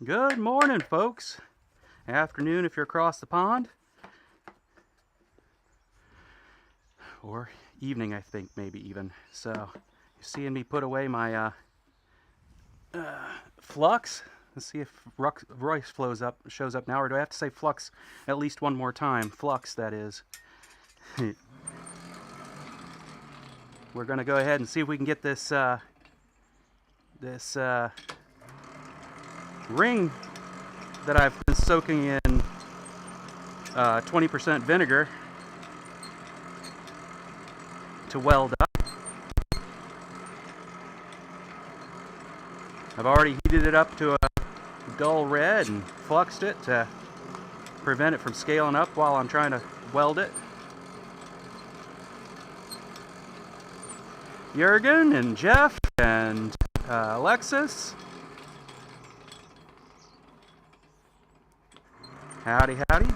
Good morning, folks. Afternoon if you're across the pond. Or evening, I think, maybe even. So, you're seeing me put away my flux. Let's see if Royce shows up now, or do I have to say flux at least one more time? Flux, that is. We're going to go ahead and see if we can get this ring that I've been soaking in 20% vinegar to weld up. I've already heated it up to a dull red and fluxed it to prevent it from scaling up while I'm trying to weld it. Jurgen and Jeff and Alexis. Howdy, howdy.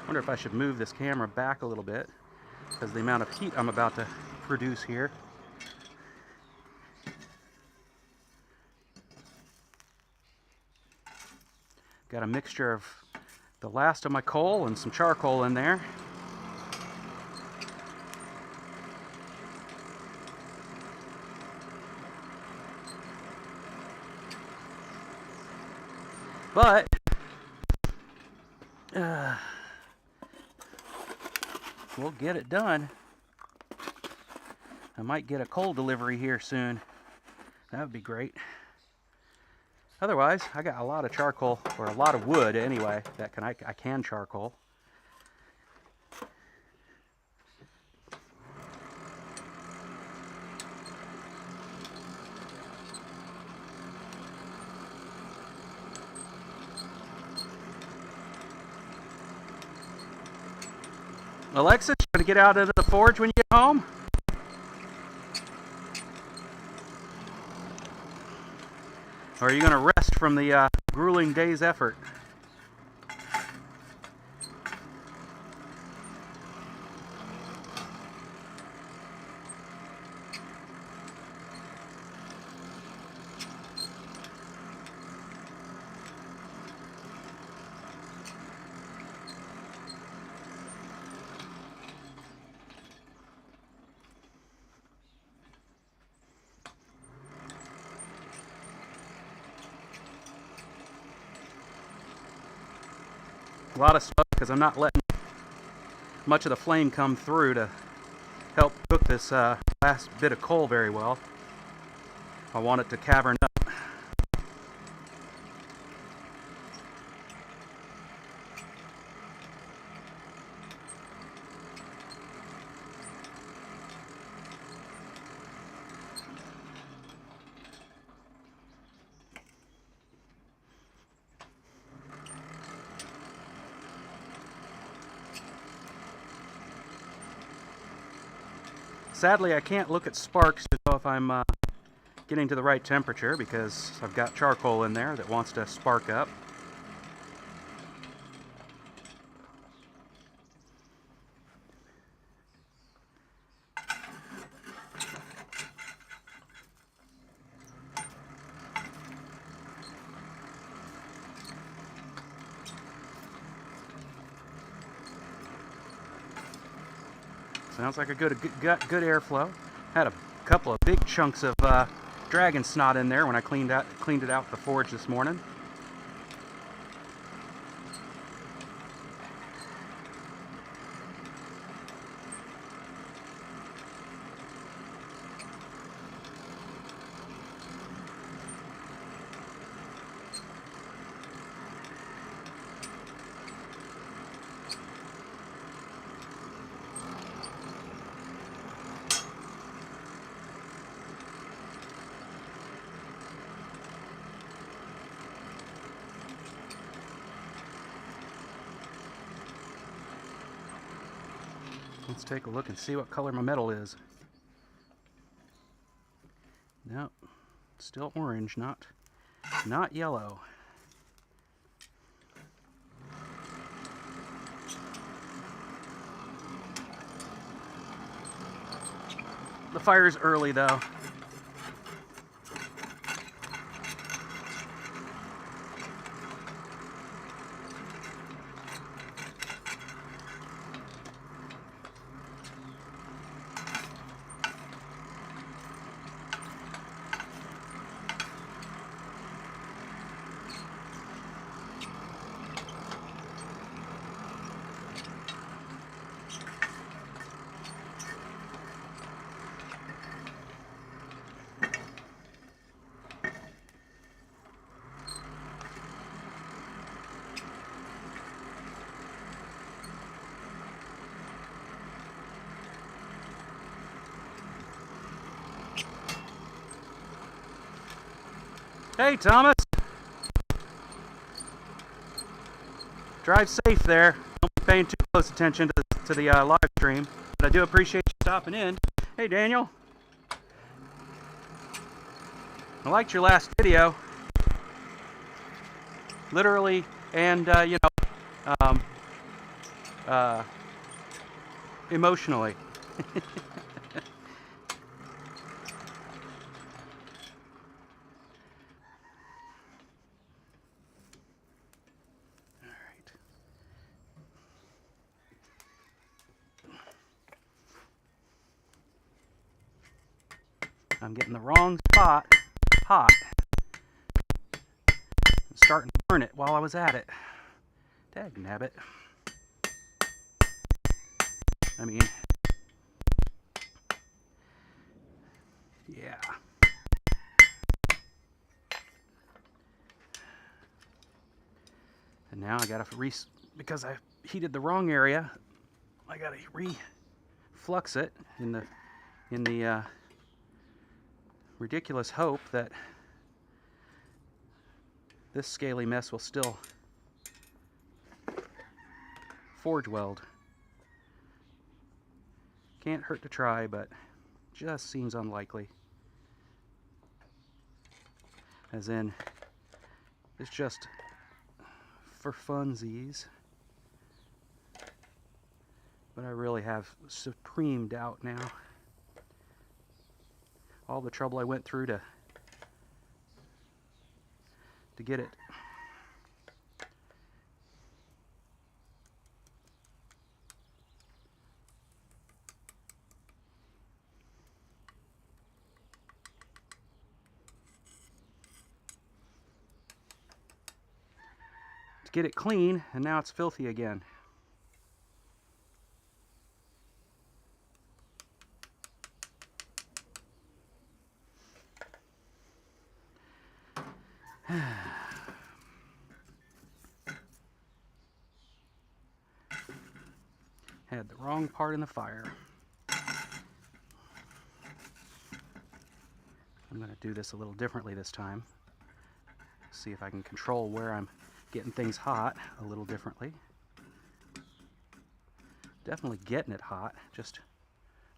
Wonder if I should move this camera back a little bit because the amount of heat I'm about to produce here. Got a mixture of the last of my coal and some charcoal in there. But we'll get it done. I might get a coal delivery here soon. That would be great. Otherwise, I got a lot of charcoal, or a lot of wood anyway, that I can charcoal. Alexis, you gonna get out into the forge when you get home? Or are you gonna rest from the grueling day's effort? A lot of smoke because I'm not letting much of the flame come through to help cook this last bit of coal very well. I want it to cavern up. Sadly, I can't look at sparks to know if I'm getting to the right temperature because I've got charcoal in there that wants to spark up. Sounds like a good airflow. Had a couple of big chunks of dragon snot in there when I cleaned it out the forge this morning. Let's take a look and see what color my metal is. Nope, still orange, not yellow. The fire's early though. Hey, Thomas. Drive safe there. Don't be paying too close attention to the live stream, but I do appreciate you stopping in. Hey, Daniel. I liked your last video. Literally and, emotionally. I'm getting the wrong spot hot. I'm starting to burn it while I was at it. Dagnabbit. I mean, yeah. And now I gotta because I heated the wrong area, I gotta reflux it in the ridiculous hope that this scaly mess will still forge weld. Can't hurt to try, but just seems unlikely. As in, it's just for funsies. But I really have supreme doubt now. All the trouble I went through to get it. To get it clean, and now it's filthy again. Had the wrong part in the fire. I'm going to do this a little differently this time. See if I can control where I'm getting things hot a little differently. Definitely getting it hot, just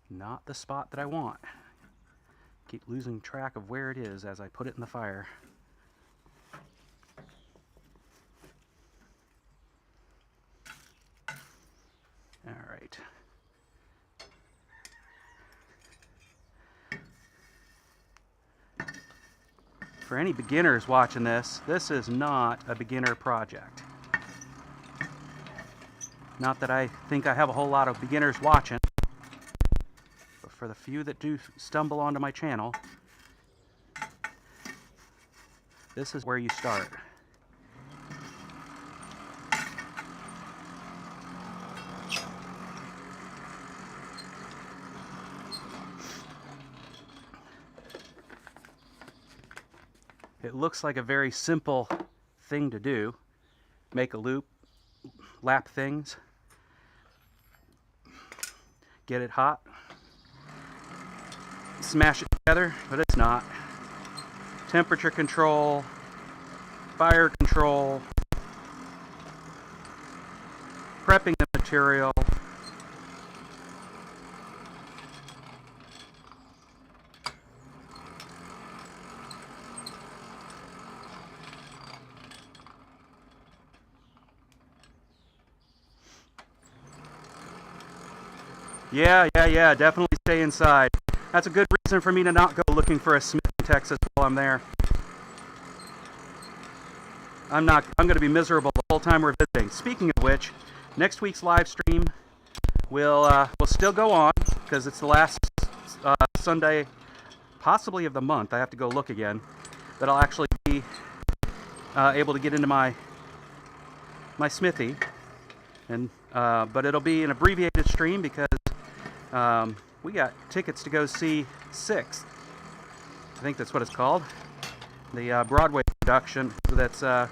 not the spot that I want. Keep losing track of where it is as I put it in the fire. All right. For any beginners watching this, this is not a beginner project. Not that I think I have a whole lot of beginners watching, but for the few that do stumble onto my channel, this is where you start. It looks like a very simple thing to do. Make a loop, lap things, get it hot, smash it together, but it's not. Temperature control, fire control, prepping the material. Yeah, definitely stay inside. That's a good reason for me to not go looking for a Smithy, Texas while I'm there. I'm going to be miserable the whole time we're visiting. Speaking of which, next week's live stream will still go on because it's the last Sunday, possibly of the month. I have to go look again. That I'll actually be able to get into my Smithy, and but it'll be an abbreviated stream because we got tickets to go see Sixth. I think that's what it's called. The Broadway production that's come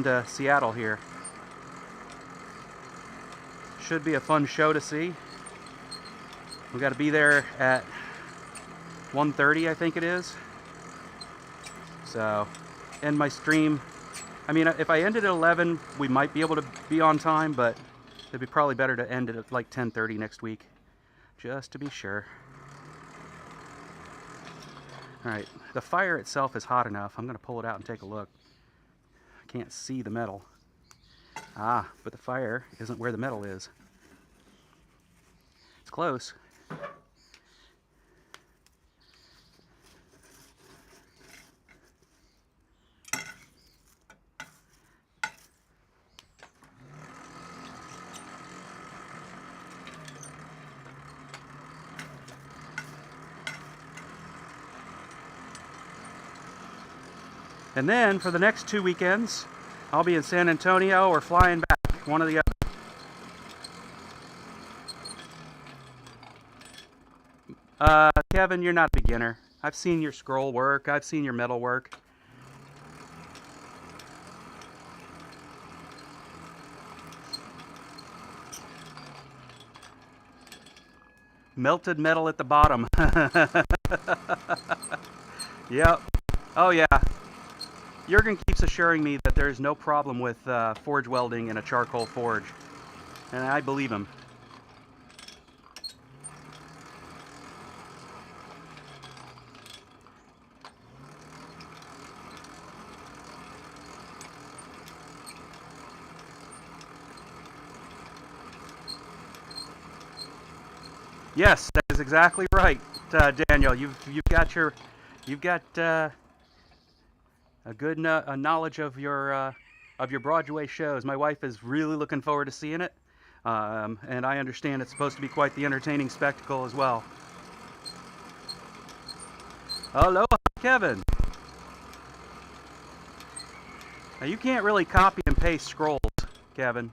to Seattle here. Should be a fun show to see. We got to be there at 1:30, I think it is. So, end my stream. I mean, if I ended at 11, we might be able to be on time, but it'd be probably better to end it at like 10:30 next week, just to be sure. All right, the fire itself is hot enough. I'm going to pull it out and take a look. I can't see the metal. Ah, but the fire isn't where the metal is. It's close. And then for the next 2 weekends, I'll be in San Antonio or flying back, one or the other. Kevin, you're not a beginner. I've seen your scroll work. I've seen your metal work. Melted metal at the bottom. Yep. Oh yeah. Jurgen keeps assuring me that there's no problem with forge welding in a charcoal forge. And I believe him. Yes, that is exactly right, Daniel. You've got a good knowledge of your Broadway shows. My wife is really looking forward to seeing it, and I understand it's supposed to be quite the entertaining spectacle as well. Hello, Kevin. Now you can't really copy and paste scrolls, Kevin.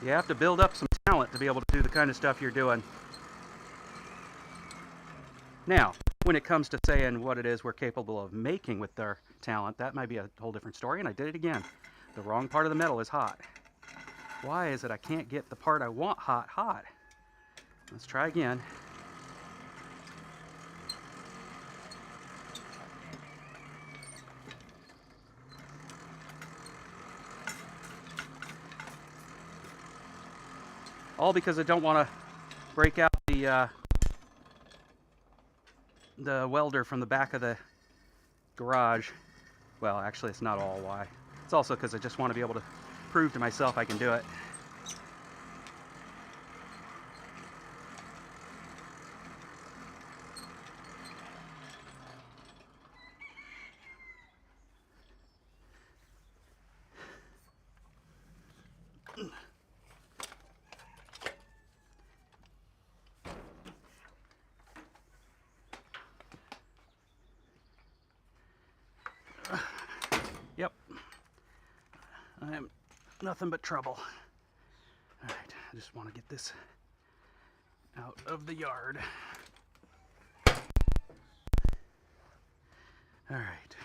You have to build up some talent to be able to do the kind of stuff you're doing. Now, when it comes to saying what it is we're capable of making with our talent, that might be a whole different story, and I did it again. The wrong part of the metal is hot. Why is it I can't get the part I want hot? Let's try again. All because I don't want to break out the welder from the back of the garage. Well, actually, it's not all why. It's also because I just want to be able to prove to myself I can do it. Yep. I am nothing but trouble. Alright, I just want to get this out of the yard. Alright.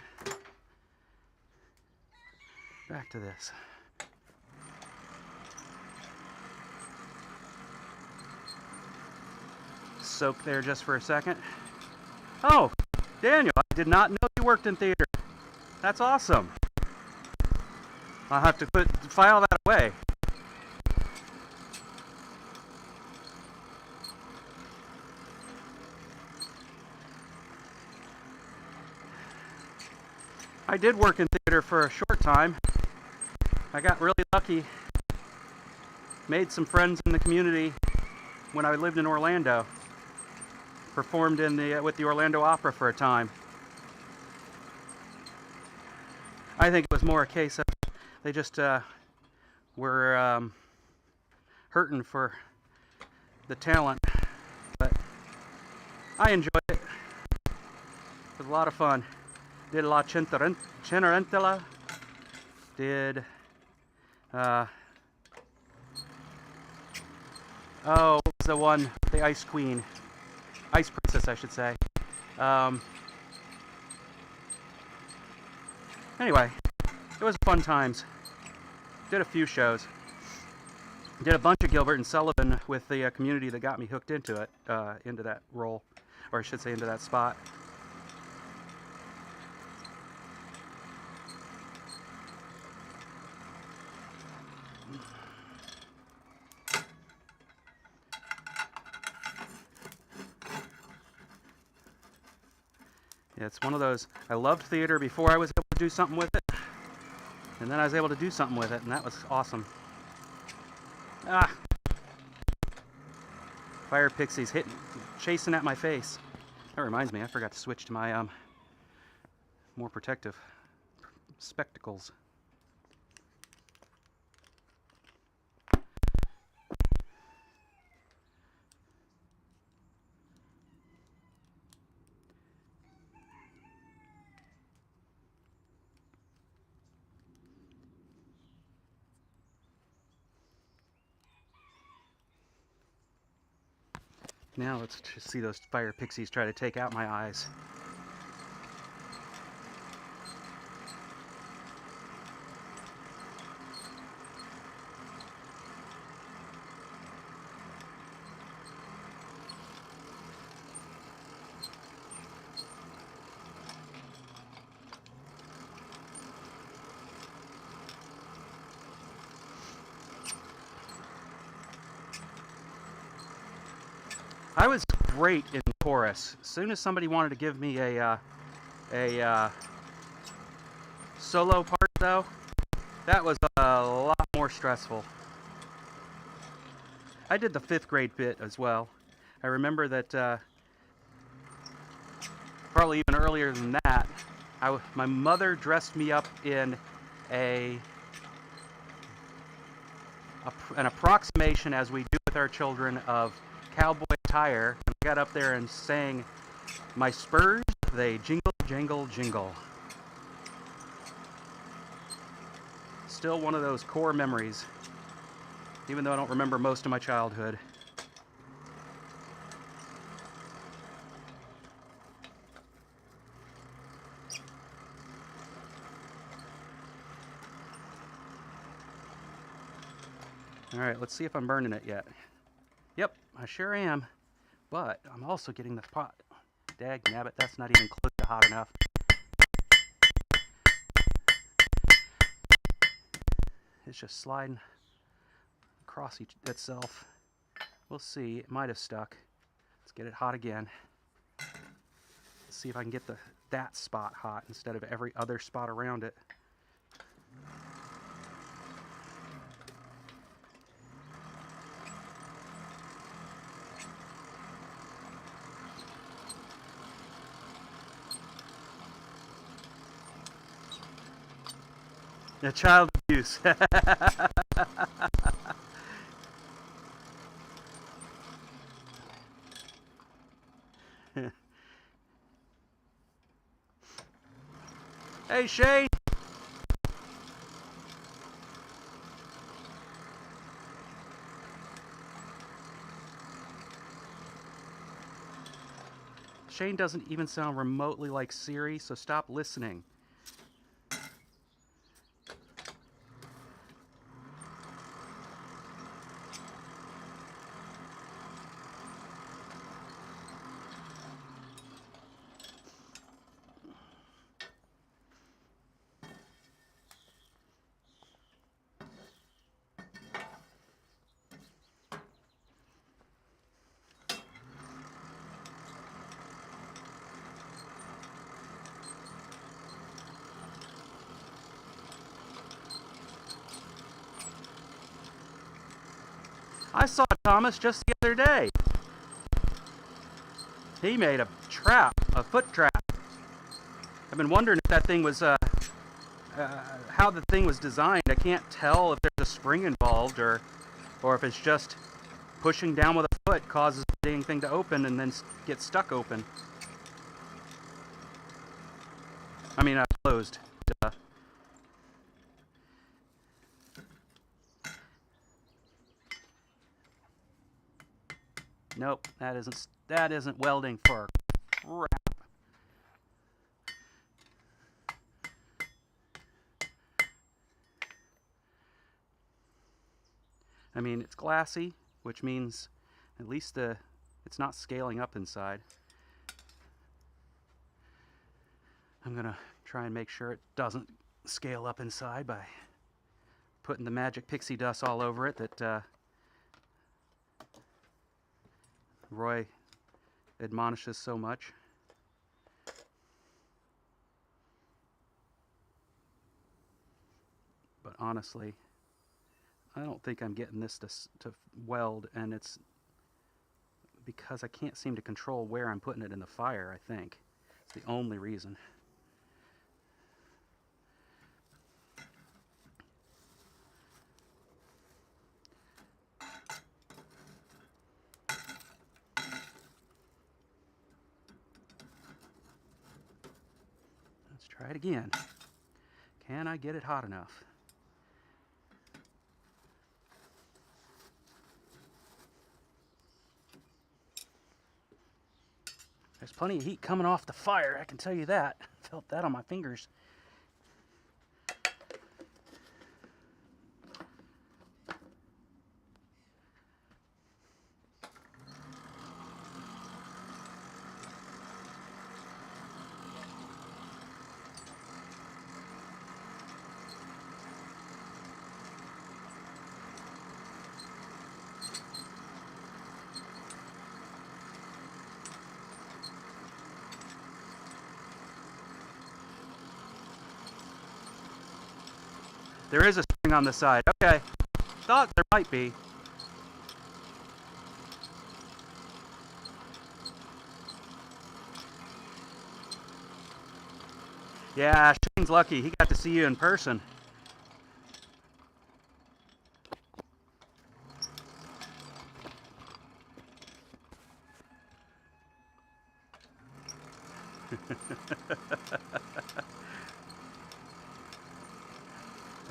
Back to this. Soak there just for a second. Oh, Daniel, I did not know you worked in theater. That's awesome. I'll have to file that away. I did work in theater for a short time. I got really lucky. Made some friends in the community when I lived in Orlando. Performed with the Orlando Opera for a time. I think it was more a case of they just were hurting for the talent, but I enjoyed it. It was a lot of fun. Did La Cenerentola. Did what was the one? The Ice Queen, Ice Princess, I should say. Anyway, it was fun times. Did a few shows. Did a bunch of Gilbert and Sullivan with the community that got me hooked into it, into that role, or I should say into that spot. Yeah, it's one of those, I loved theater before I was able to do something with it, and then I was able to do something with it, and that was awesome. Ah! Fire pixies chasing at my face. That reminds me, I forgot to switch to my more protective spectacles. Now let's just see those fire pixies try to take out my eyes. I was great in chorus. As soon as somebody wanted to give me a solo part, though, that was a lot more stressful. I did the 5th grade bit as well. I remember that probably even earlier than that, my mother dressed me up in an approximation, as we do with our children, of cowboy attire. I got up there and sang, "My spurs, they jingle, jangle, jingle." Still one of those core memories, even though I don't remember most of my childhood. Alright, let's see if I'm burning it yet. Yep, I sure am. But I'm also getting the pot. Dag nabbit, that's not even close to hot enough. It's just sliding across itself. We'll see. It might have stuck. Let's get it hot again. Let's see if I can get that spot hot instead of every other spot around it. Yeah, child abuse. Hey, Shane. Shane doesn't even sound remotely like Siri, so stop listening. I saw Thomas just the other day. He made a trap, a foot trap. I've been wondering if that thing was, how the thing was designed. I can't tell if there's a spring involved or if it's just pushing down with a foot causes the dang thing to open and then get stuck open. I mean, closed. Duh. Nope, that isn't welding for crap. I mean, it's glassy, which means at least it's not scaling up inside. I'm gonna try and make sure it doesn't scale up inside by putting the magic pixie dust all over it that Roy admonishes so much. But honestly, I don't think I'm getting this to weld, and it's because I can't seem to control where I'm putting it in the fire, I think. It's the only reason. Let's try it again. Can I get it hot enough? There's plenty of heat coming off the fire, I can tell you that. Felt that on my fingers. There is a spring on the side. Okay. Thought there might be. Yeah, Shane's lucky. He got to see you in person.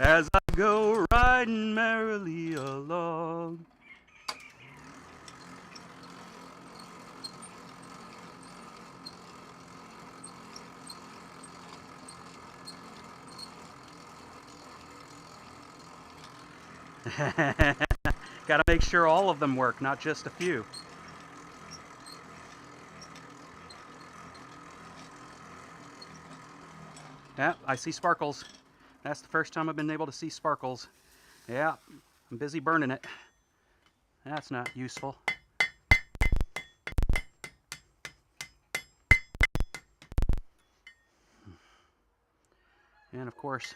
As I go riding merrily along. Gotta make sure all of them work, not just a few. Yeah, I see sparkles. That's the first time I've been able to see sparkles. Yeah, I'm busy burning it. That's not useful. And of course,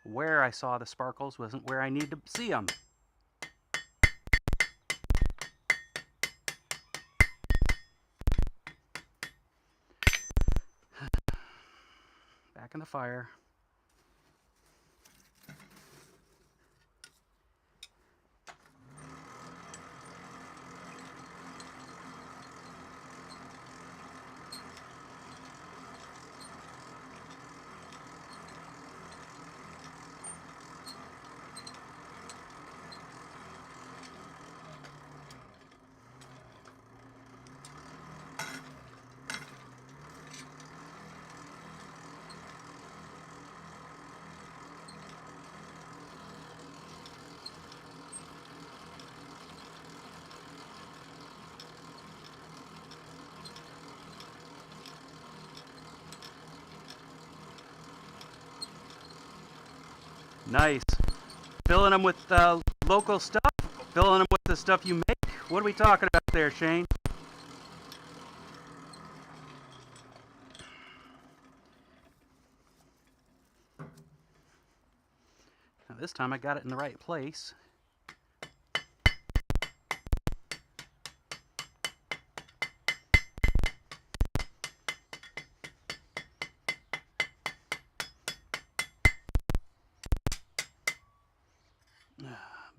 where I saw the sparkles wasn't where I need to see them. Back in the fire. Nice. Filling them with local stuff? Filling them with the stuff you make? What are we talking about there, Shane? Now this time I got it in the right place.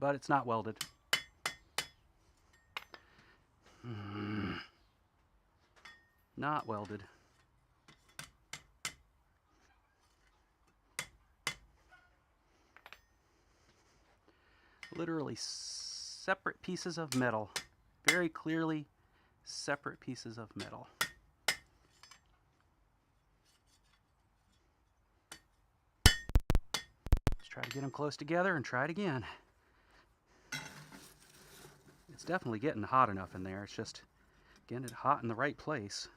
But it's not welded. Not welded. Literally separate pieces of metal. Very clearly separate pieces of metal. Let's try to get them close together and try it again. It's definitely getting hot enough in there. It's just getting it hot in the right place.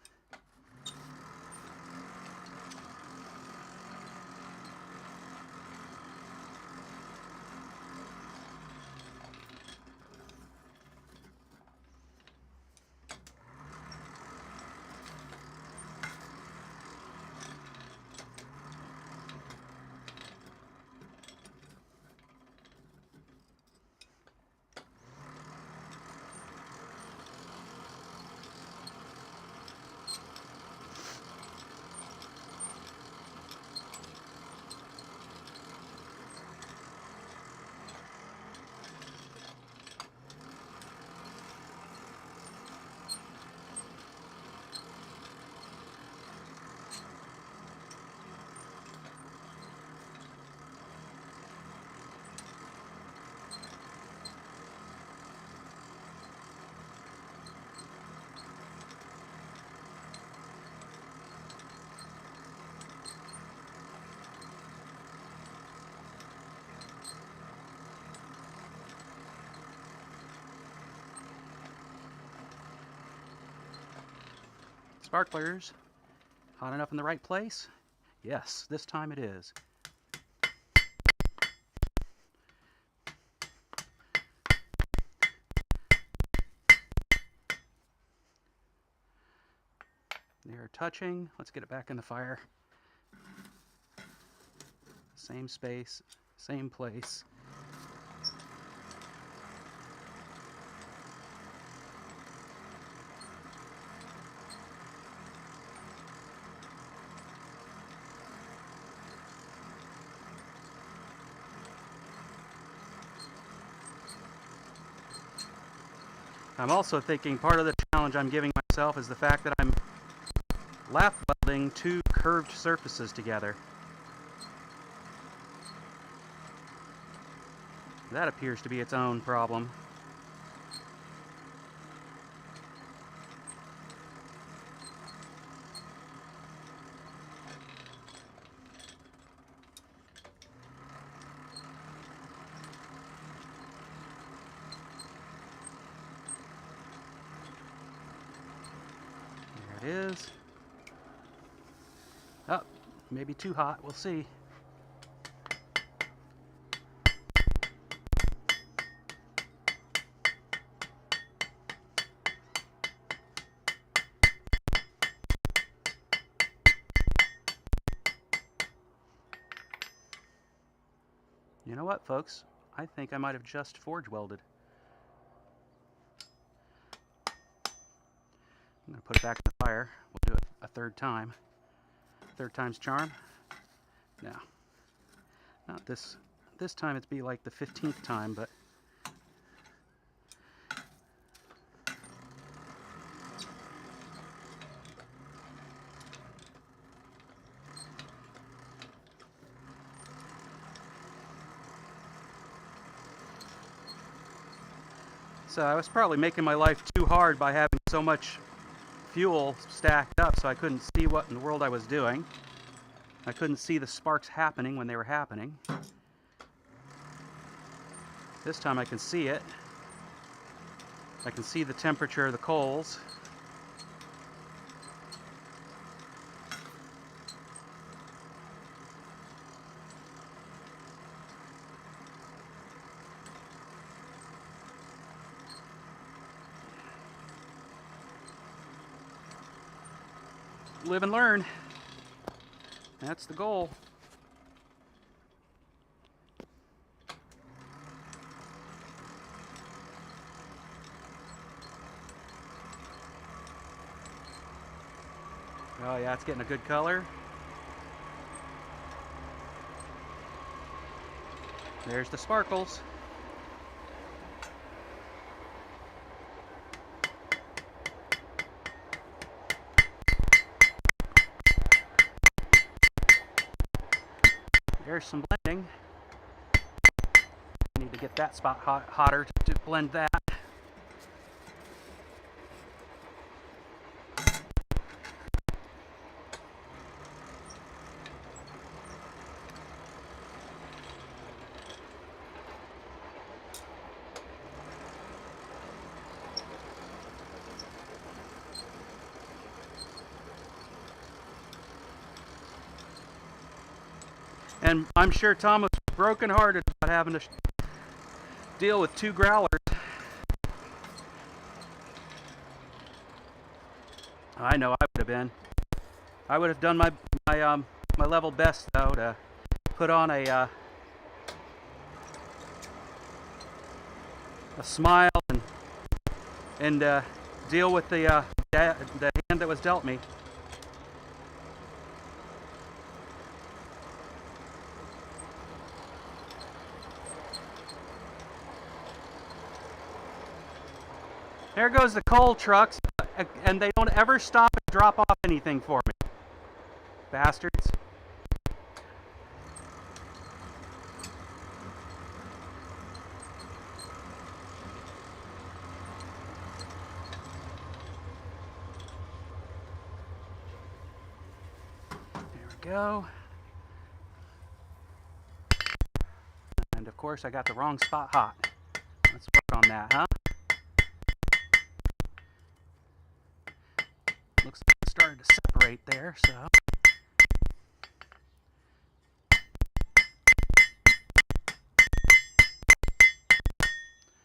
Sparklers, hot enough in the right place? Yes, this time it is. They're touching. Let's get it back in the fire. Same space, same place. I'm also thinking part of the challenge I'm giving myself is the fact that I'm lap welding two curved surfaces together. That appears to be its own problem. There it is. Oh, maybe too hot. We'll see. You know what, folks? I think I might have just forge welded. I'm going to put it back in the fire. We'll do it a third time. Third time's charm. No. Not this. This time it'd be like the 15th time, but so I was probably making my life too hard by having so much fuel stacked up so I couldn't see what in the world I was doing. I couldn't see the sparks happening when they were happening. This time I can see it. I can see the temperature of the coals. Live and learn. That's the goal. Oh yeah, it's getting a good color. There's the sparkles. There's some blending. I need to get that spot hotter to blend that. And I'm sure Thomas was brokenhearted about having to deal with 2 growlers. I know I would have been. I would have done my level best though to put on a smile and deal with the hand that was dealt me. There goes the coal trucks, and they don't ever stop and drop off anything for me. Bastards. There we go. And of course I got the wrong spot hot. Let's work on that, huh? Looks like it started to separate there, so.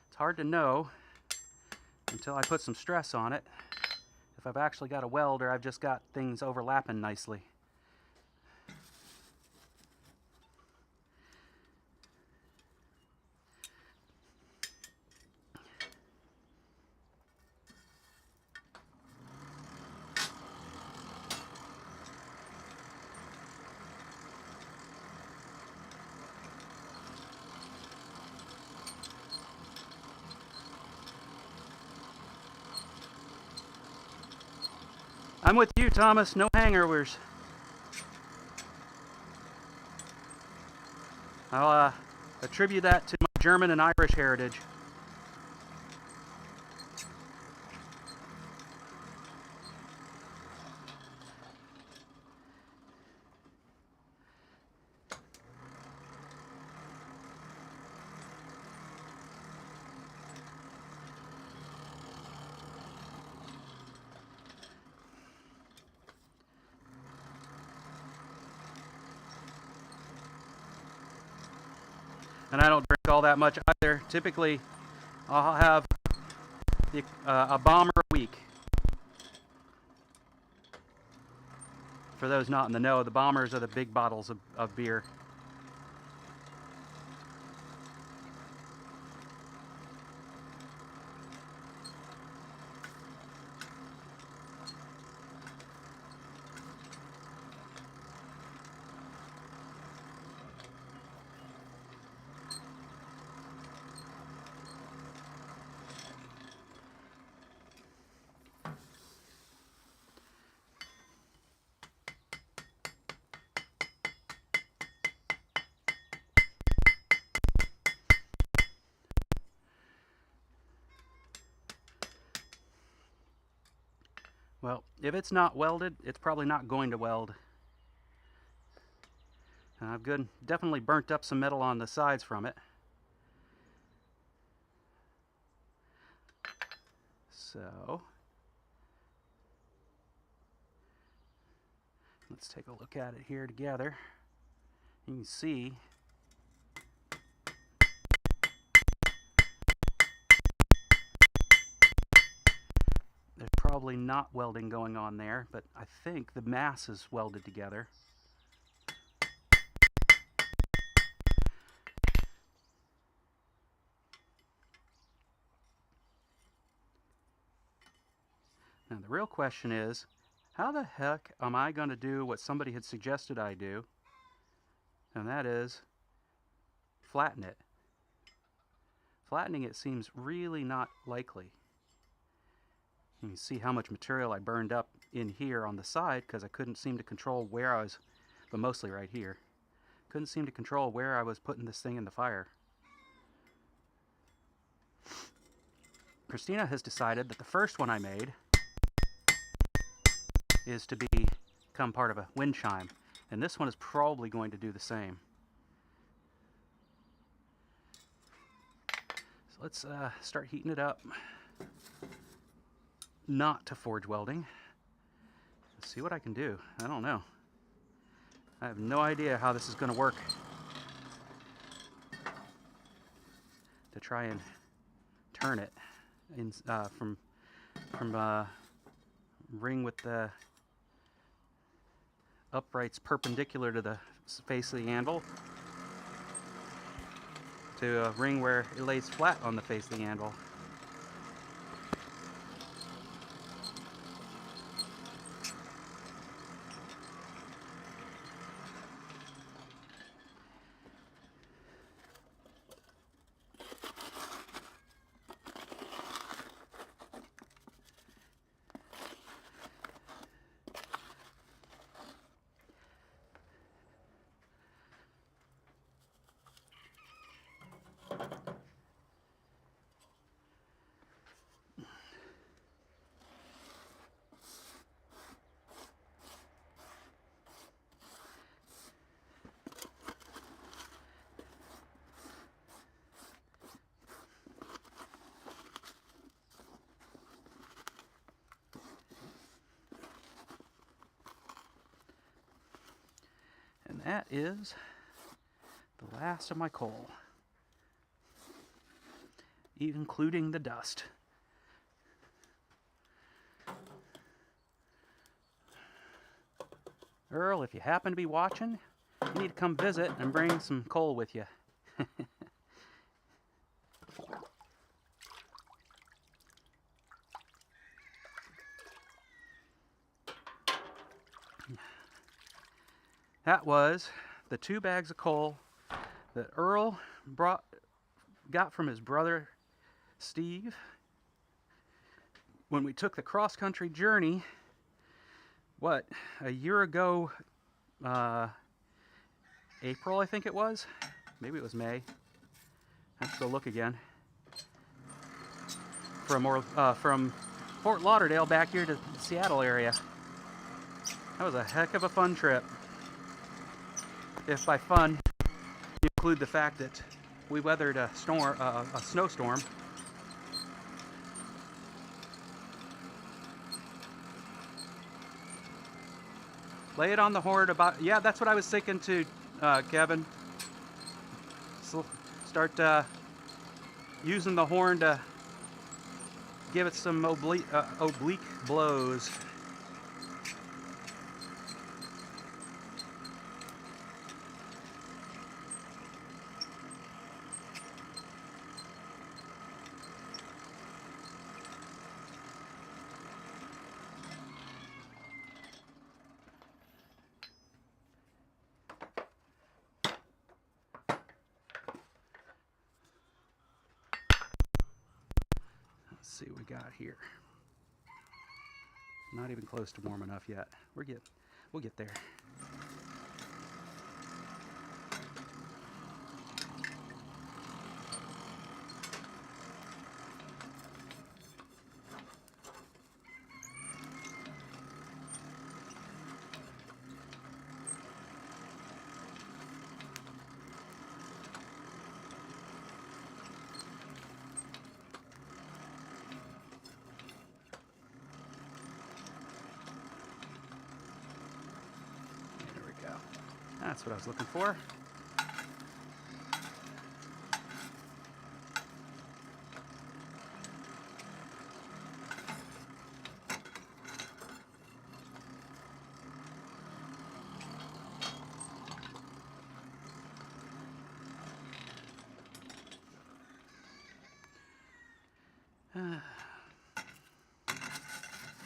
It's hard to know until I put some stress on it if I've actually got a weld or I've just got things overlapping nicely. I'm with you, Thomas. No hangovers. I'll attribute that to my German and Irish heritage. And I don't drink all that much either. Typically, I'll have a bomber a week. For those not in the know, the bombers are the big bottles of beer. Well, if it's not welded, it's probably not going to weld. And I've definitely burnt up some metal on the sides from it. So, let's take a look at it here together. You can see there's probably not welding going on there, but I think the mass is welded together. Now the real question is, how the heck am I going to do what somebody had suggested I do? And that is flatten it. Flattening it seems really not likely. You can see how much material I burned up in here on the side because I couldn't seem to control where I was, but mostly right here. Couldn't seem to control where I was putting this thing in the fire. Christina has decided that the first one I made is to become part of a wind chime, and this one is probably going to do the same. So let's start heating it up. Not to forge welding. Let's see what I can do. I don't know. I have no idea how this is going to work to try and turn it in, from ring with the uprights perpendicular to the face of the anvil to a ring where it lays flat on the face of the anvil. And that is the last of my coal, including the dust. Earl, if you happen to be watching, you need to come visit and bring some coal with you. That was the 2 bags of coal that Earl got from his brother Steve when we took the cross-country journey, what, a year ago, April I think it was? Maybe it was May. I have to go look again. From Fort Lauderdale back here to the Seattle area. That was a heck of a fun trip. If by fun you include the fact that we weathered a snowstorm. Lay it on the horn about, yeah, that's what I was thinking too, Kevin. So start using the horn to give it some oblique blows. Let's see what we got here. Not even close to warm enough yet. We'll get there. That's what I was looking for.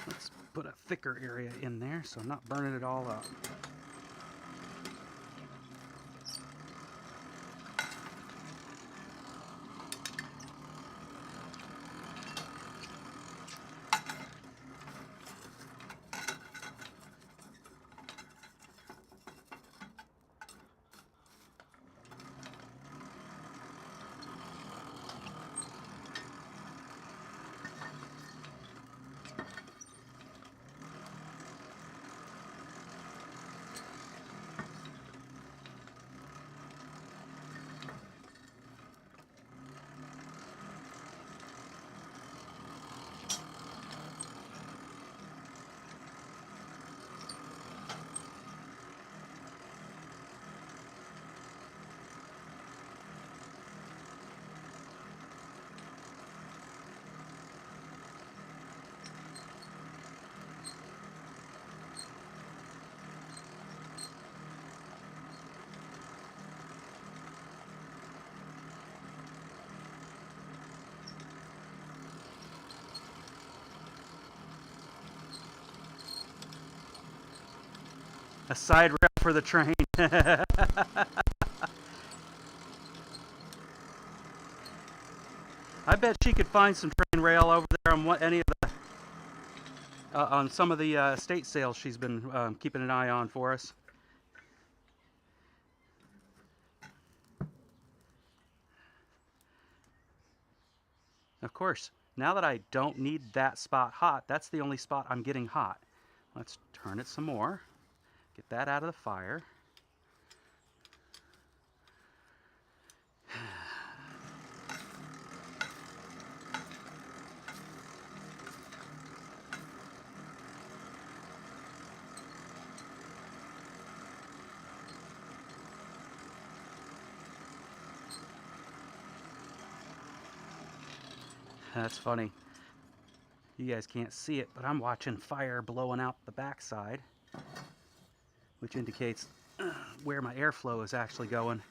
Let's put a thicker area in there so I'm not burning it all up. A side rail for the train. I bet she could find some train rail over there on any of the on some of the estate sales she's been keeping an eye on for us. Of course, now that I don't need that spot hot, that's the only spot I'm getting hot. Let's turn it some more. Get that out of the fire. That's funny. You guys can't see it, but I'm watching fire blowing out the backside, which indicates where my airflow is actually going.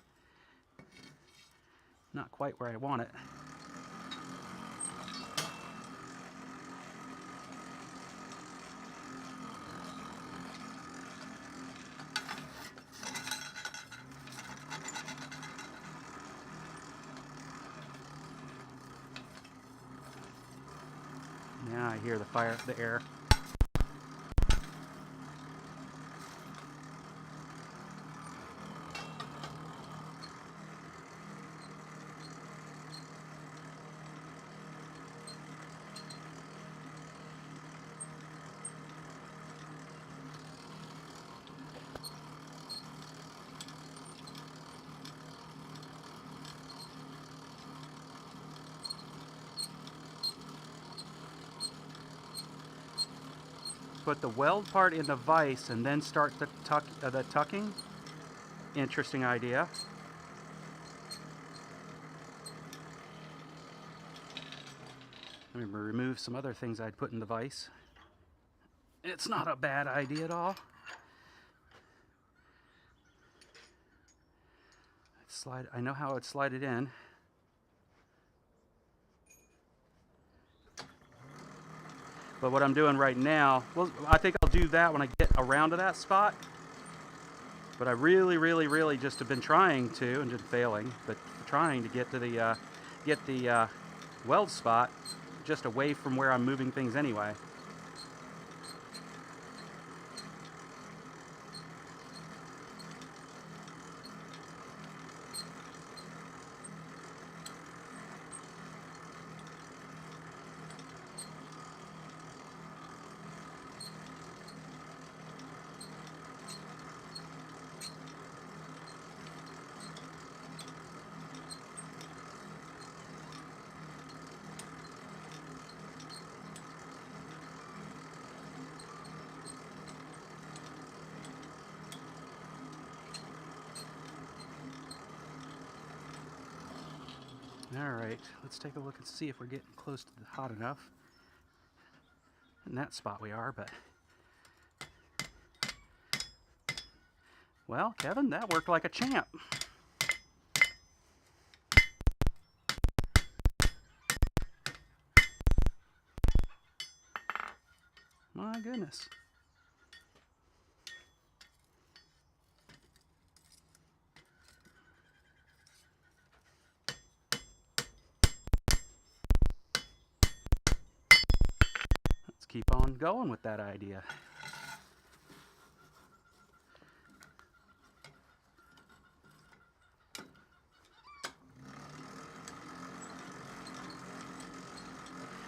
Not quite where I want it. Now I hear the fire, the air. Put the weld part in the vise and then start the tucking. Interesting idea. Let me remove some other things I'd put in the vise. It's not a bad idea at all. I know how I'd slide it in. But what I'm doing right now, well, I think I'll do that when I get around to that spot. But I really just have been trying to, and just failing, but trying to get to the weld spot just away from where I'm moving things anyway. Alright, let's take a look and see if we're getting close to the hot enough. In that spot we are, but... Well, Kevin, that worked like a champ. My goodness. Keep on going with that idea.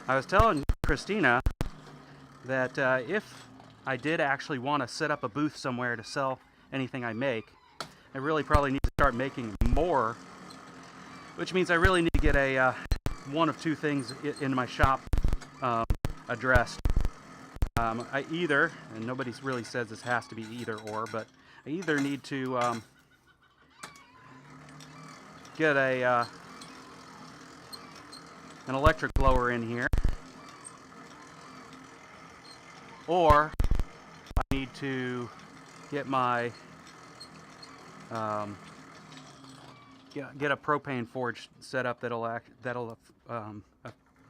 I was telling Christina that if I did actually want to set up a booth somewhere to sell anything I make, I really probably need to start making more, which means I really need to get a one of two things in my shop addressed. I either, and nobody really says this has to be either or, but I either need to get an electric blower in here, or I need to get my get a propane forge set up that'll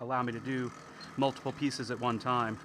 allow me to do multiple pieces at one time.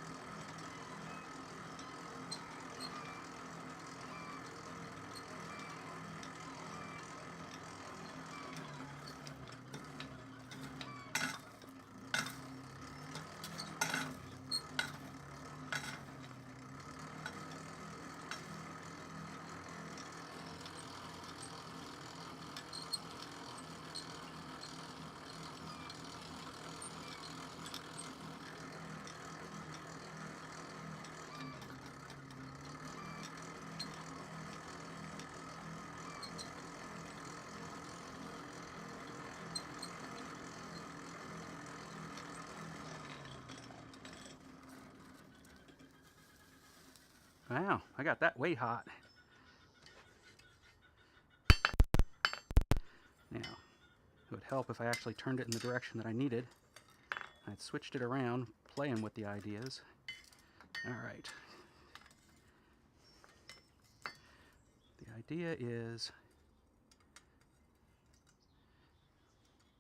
Wow, I got that way hot. Now, it would help if I actually turned it in the direction that I needed. I'd switched it around, playing with the ideas. All right. The idea is,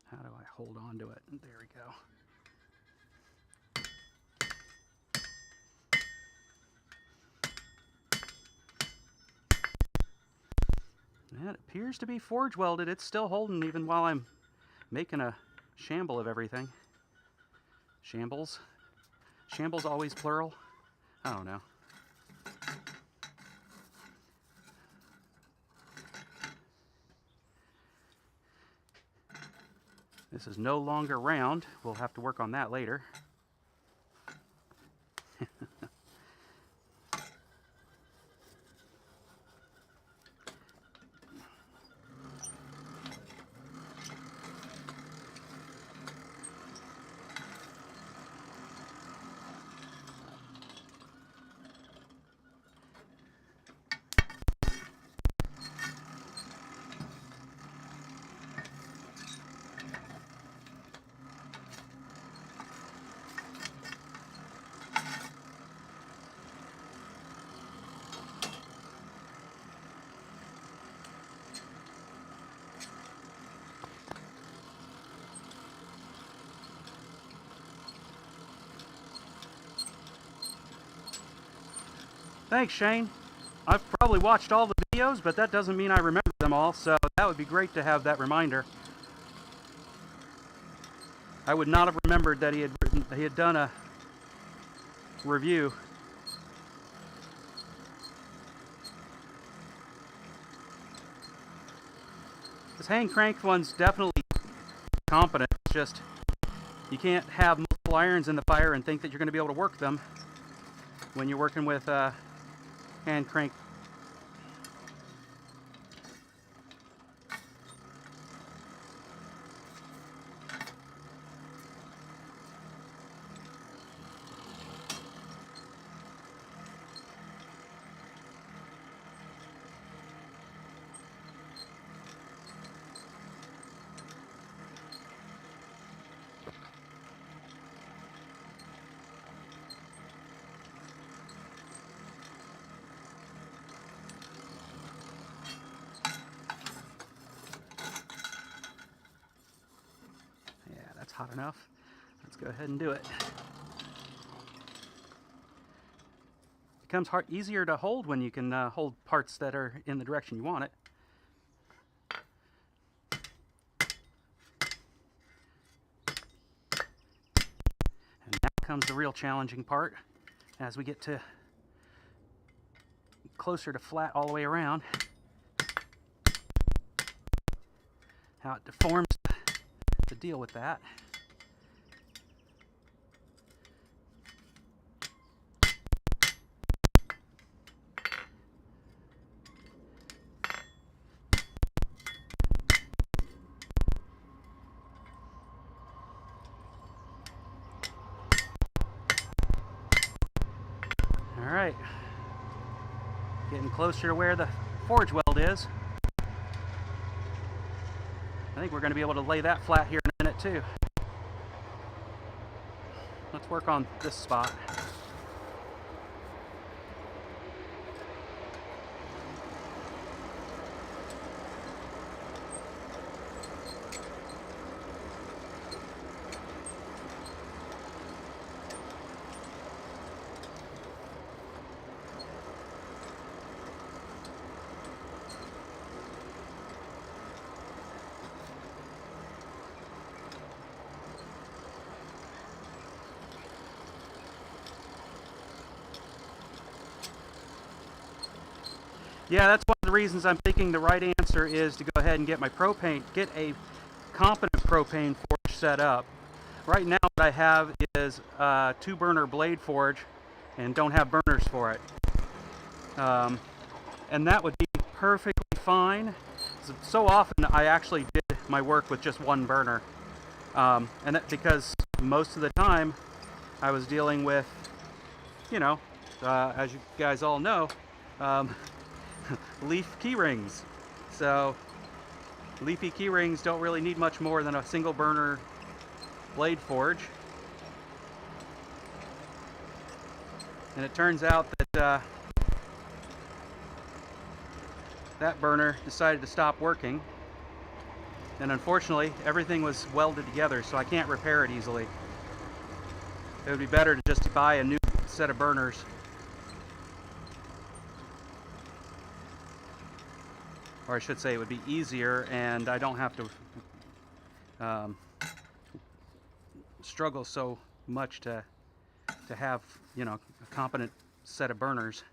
how do I hold on to it? There we go. That appears to be forge welded. It's still holding even while I'm making a shamble of everything. Shambles? Shambles always plural? I don't know. This is no longer round. We'll have to work on that later. Thanks, Shane. I've probably watched all the videos, but that doesn't mean I remember them all, so that would be great to have that reminder. I would not have remembered that he had done a review. This hand crank one's definitely competent. It's just you can't have multiple irons in the fire and think that you're going to be able to work them when you're working with hand crank. Hot enough. Let's go ahead and do it. Becomes easier to hold when you can hold parts that are in the direction you want it. And now comes the real challenging part as we get to closer to flat all the way around. How it deforms to deal with that. All right, getting closer to where the forge weld is. I think we're going to be able to lay that flat here in a minute too. Let's work on this spot. Yeah, that's one of the reasons I'm thinking the right answer is to go ahead and get my propane, get a competent propane forge set up. Right now what I have is a 2-burner blade forge and don't have burners for it. And that would be perfectly fine. So often I actually did my work with just 1 burner. And that because most of the time I was dealing with, you know, as you guys all know, um, leaf key rings. So leafy key rings don't really need much more than a single burner blade forge. And it turns out that that burner decided to stop working. And unfortunately, everything was welded together, so I can't repair it easily. It would be better to just buy a new set of burners. Or I should say it would be easier, and I don't have to struggle so much to have, you know, a competent set of burners.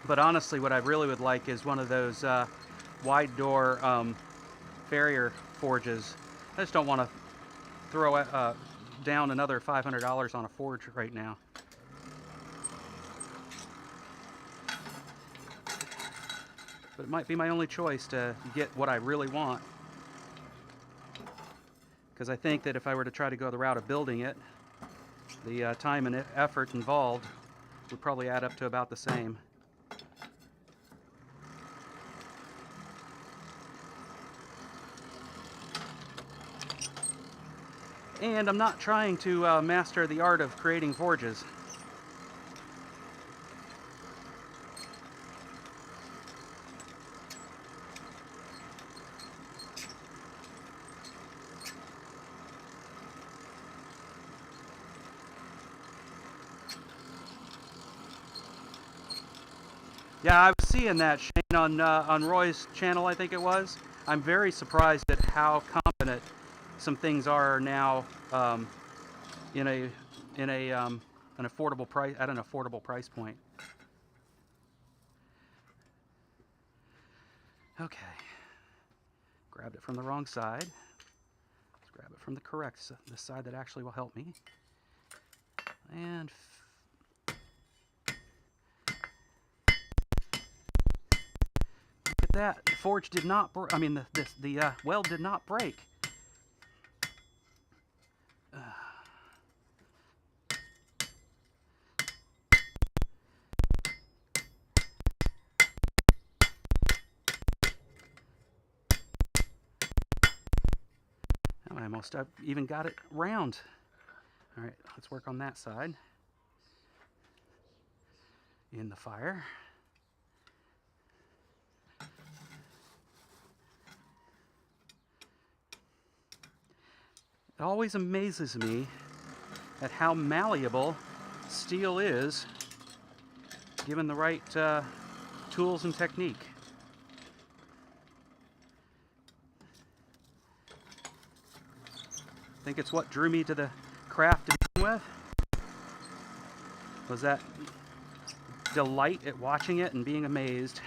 But honestly, what I really would like is one of those wide door farrier forges. I just don't want to throw down another $500 on a forge right now. But it might be my only choice to get what I really want. Because I think that if I were to try to go the route of building it, the time and effort involved would probably add up to about the same. And I'm not trying to master the art of creating forges. Yeah, I was seeing that, Shane, on Roy's channel, I think it was. I'm very surprised at how competent some things are now in an affordable price, at an affordable price point. Okay, grabbed it from the wrong side. Let's grab it from the correct, the side that actually will help me. And look at that. The forge did not. I mean, the weld did not break. I almost even got it round. All right, let's work on that side. In the fire. It always amazes me at how malleable steel is given the right tools and technique. I think it's what drew me to the craft to begin with. Was that delight at watching it and being amazed.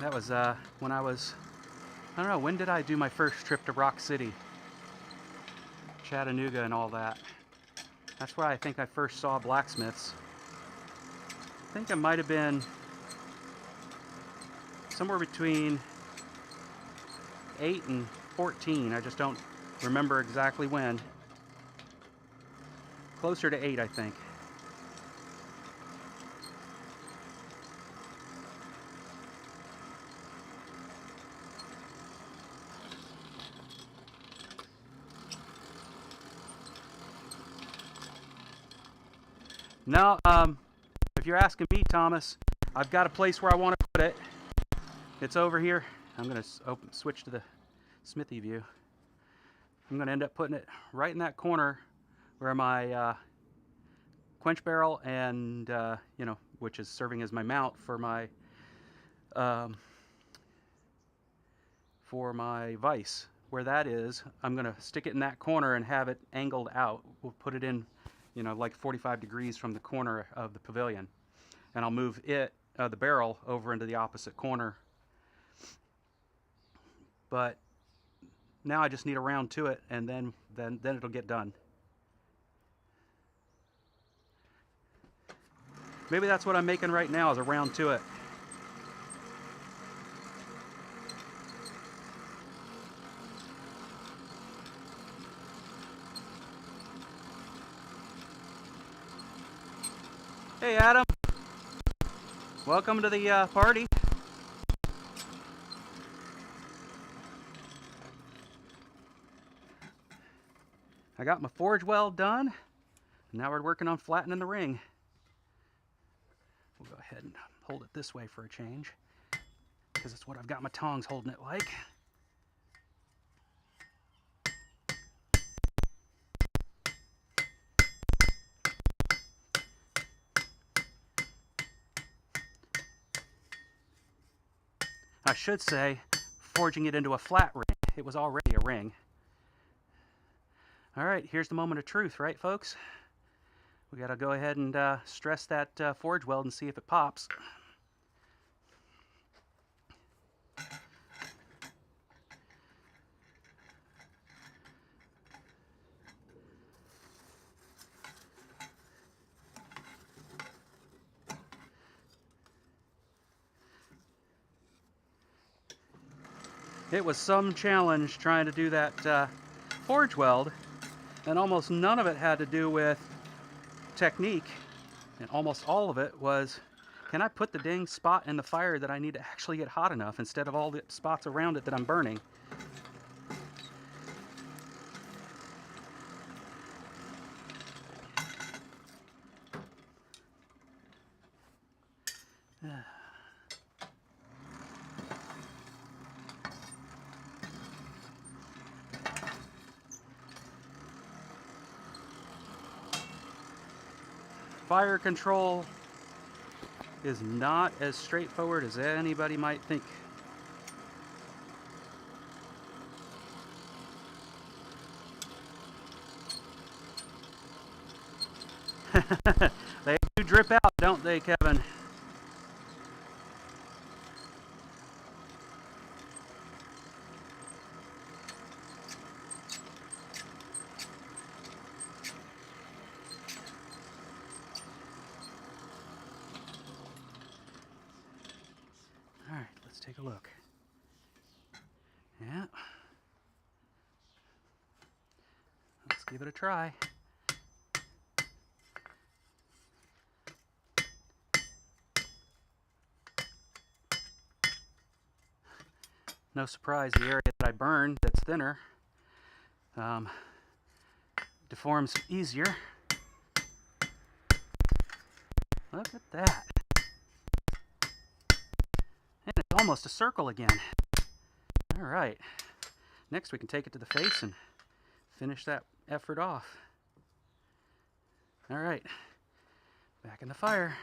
That was when I was, I don't know, when did I do my first trip to Rock City? Chattanooga and all that. That's where I think I first saw blacksmiths. I think it might have been somewhere between 8 and 14. I just don't remember exactly when. Closer to 8, I think. Now, if you're asking me, Thomas, I've got a place where I want to put it. It's over here. I'm going to switch to the Smithy view. I'm going to end up putting it right in that corner where my quench barrel and, you know, which is serving as my mount for my vise where that is, I'm going to stick it in that corner and have it angled out. We'll put it in, you know, like 45 degrees from the corner of the pavilion. And I'll move it, the barrel, over into the opposite corner. But now I just need a round to it, and then it'll get done. Maybe that's what I'm making right now, is a round to it. Hey Adam, welcome to the party. I got my forge weld done. Now we're working on flattening the ring. We'll go ahead and hold it this way for a change, because it's what I've got my tongs holding it like. I should say, forging it into a flat ring. It was already a ring. All right, here's the moment of truth, right, folks? We got to go ahead and stress that forge weld and see if it pops. It was some challenge trying to do that forge weld, and almost none of it had to do with technique, and almost all of it was, can I put the dang spot in the fire that I need to actually get hot enough instead of all the spots around it that I'm burning. Fire control is not as straightforward as anybody might think. They do drip out, don't they, Kevin? All right, let's take a look. Yeah. Let's give it a try. No surprise, the area that I burned that's thinner deforms easier. Look at that. And it's almost a circle again. All right. Next we can take it to the face and finish that effort off. All right. Back in the fire.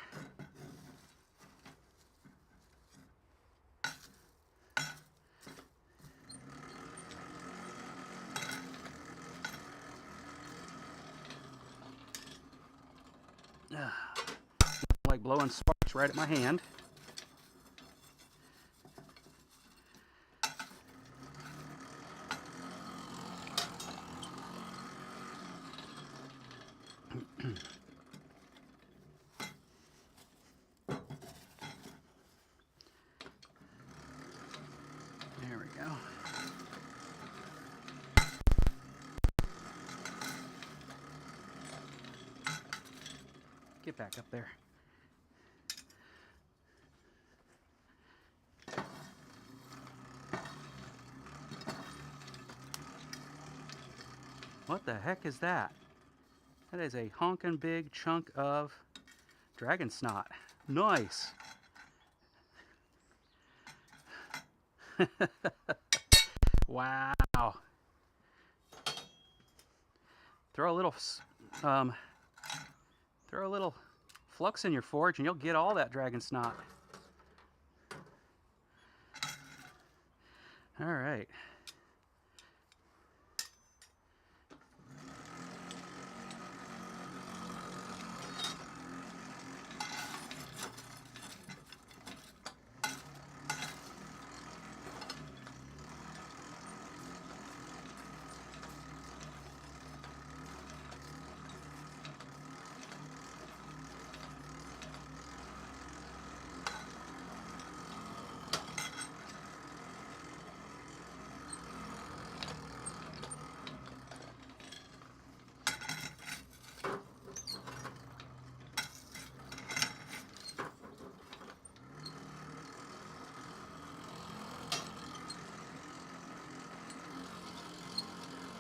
Like blowing sparks right at my hand. There we go. Get back up there. What the heck is that? That is a honkin' big chunk of dragon snot. Nice. Wow. Throw a little flux in your forge and you'll get all that dragon snot. All right.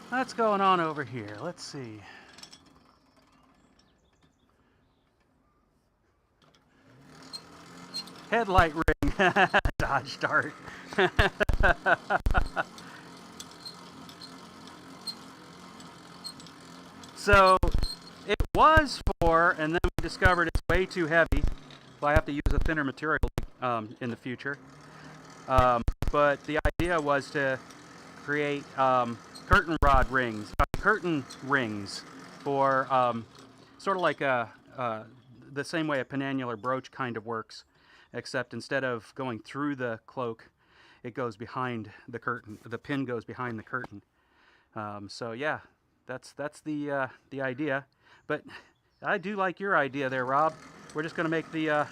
What's going on over here? Let's see. Headlight ring. Dodge dart. So it was for, and then we discovered it's way too heavy. Well, I have to use a thinner material in the future. But the idea was to create curtain rod rings, curtain rings for sort of like the same way a penannular brooch kind of works, except instead of going through the cloak, it goes behind the curtain. The pin goes behind the curtain. So yeah, that's the idea. But I do like your idea there, Rob. We're just going to make the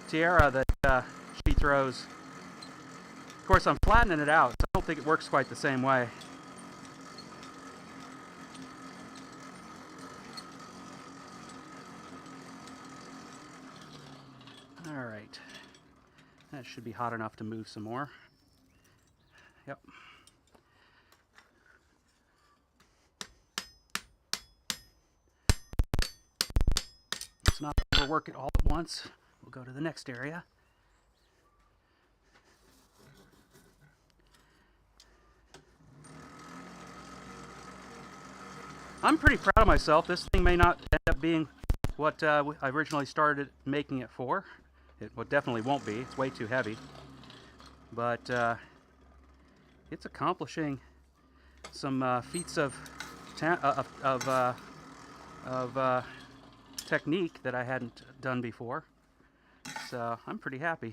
tiara that she throws. Of course, I'm flattening it out, so I don't think it works quite the same way. All right. That should be hot enough to move some more. Yep. Let's not overwork it all at once. We'll go to the next area. I'm pretty proud of myself. This thing may not end up being what I originally started making it for. It definitely won't be. It's way too heavy. But it's accomplishing some feats of technique that I hadn't done before. So I'm pretty happy.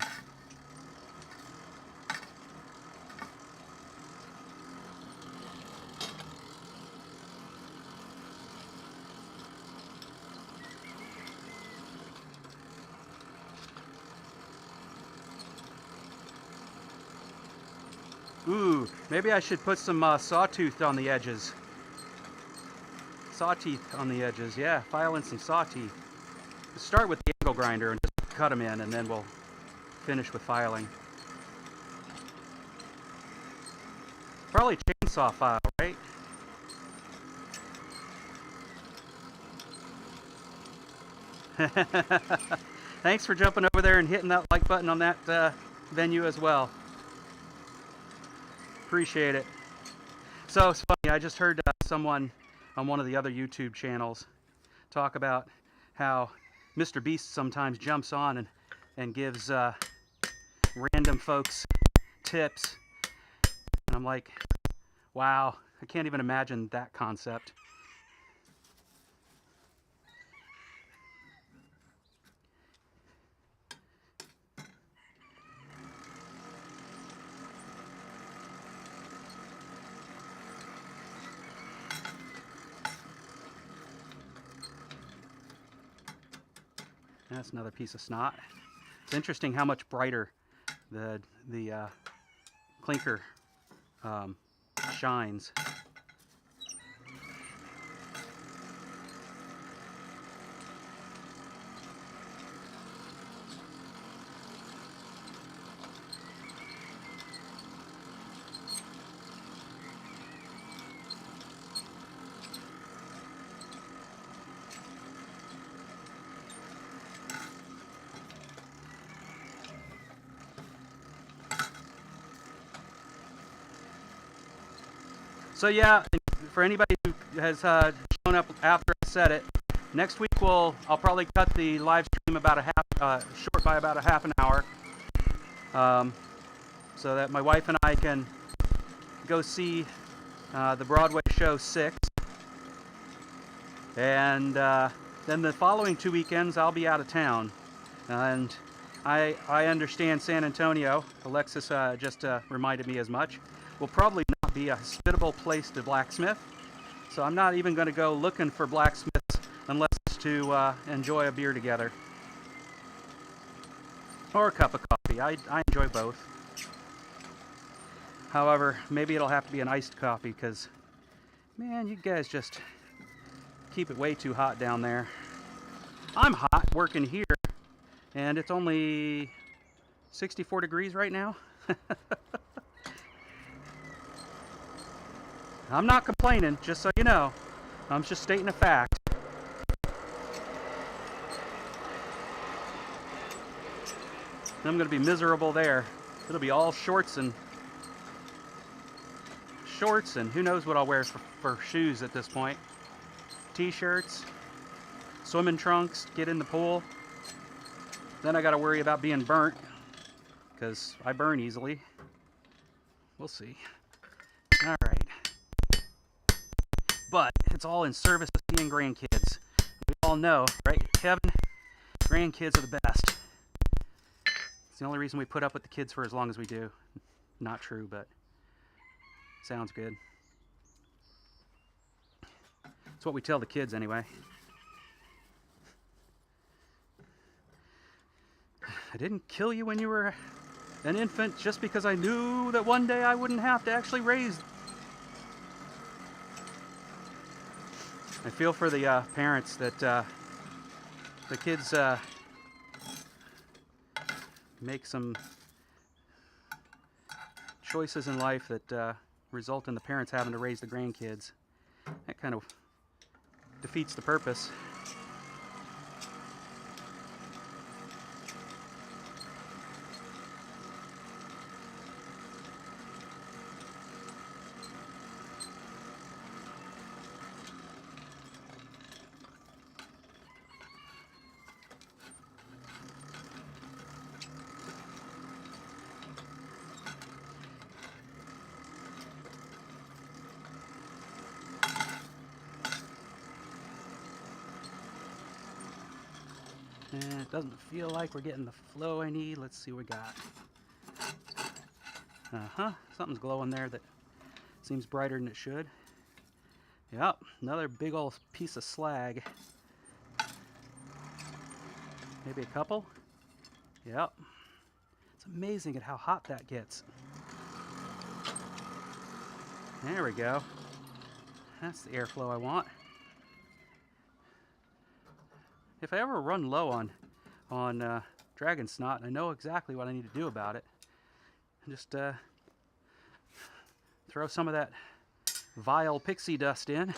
Ooh, maybe I should put some sawtooth on the edges. Sawteeth on the edges, yeah. File in some sawteeth. Let's start with the angle grinder and just cut them in, and then we'll finish with filing. Probably chainsaw file, right? Thanks for jumping over there and hitting that like button on that venue as well. Appreciate it. So it's funny, I just heard someone on one of the other YouTube channels talk about how Mr. Beast sometimes jumps on and gives random folks tips. And I'm like, wow, I can't even imagine that concept. That's another piece of snot. It's interesting how much brighter the clinker shines. So yeah, for anybody who has shown up after I said it, next week I'll probably cut the live stream about short by about a half an hour, so that my wife and I can go see the Broadway show 6, and then the following 2 weekends I'll be out of town, and I understand San Antonio, Alexis just reminded me as much, will probably not be a hospitable place to blacksmith. So I'm not even going to go looking for blacksmiths unless it's to enjoy a beer together. Or a cup of coffee. I enjoy both. However, maybe it'll have to be an iced coffee because, man, you guys just keep it way too hot down there. I'm hot working here, and it's only 64 degrees right now. I'm not complaining, just so you know. I'm just stating a fact. I'm going to be miserable there. It'll be all shorts and who knows what I'll wear for shoes at this point. T-shirts, swimming trunks, get in the pool. Then I got to worry about being burnt because I burn easily. We'll see. All right. But it's all in service of seeing grandkids. We all know, right, Kevin? Grandkids are the best. It's the only reason we put up with the kids for as long as we do. Not true, but sounds good. It's what we tell the kids anyway. I didn't kill you when you were an infant just because I knew that one day I wouldn't have to actually raise. I feel for the parents that the kids make some choices in life that result in the parents having to raise the grandkids. That kind of defeats the purpose. And it doesn't feel like we're getting the flow I need. Let's see what we got. Something's glowing there that seems brighter than it should. Yep, another big old piece of slag. Maybe a couple? Yep. It's amazing at how hot that gets. There we go. That's the airflow I want. If I ever run low on dragon snot, I know exactly what I need to do about it. Just throw some of that vile pixie dust in.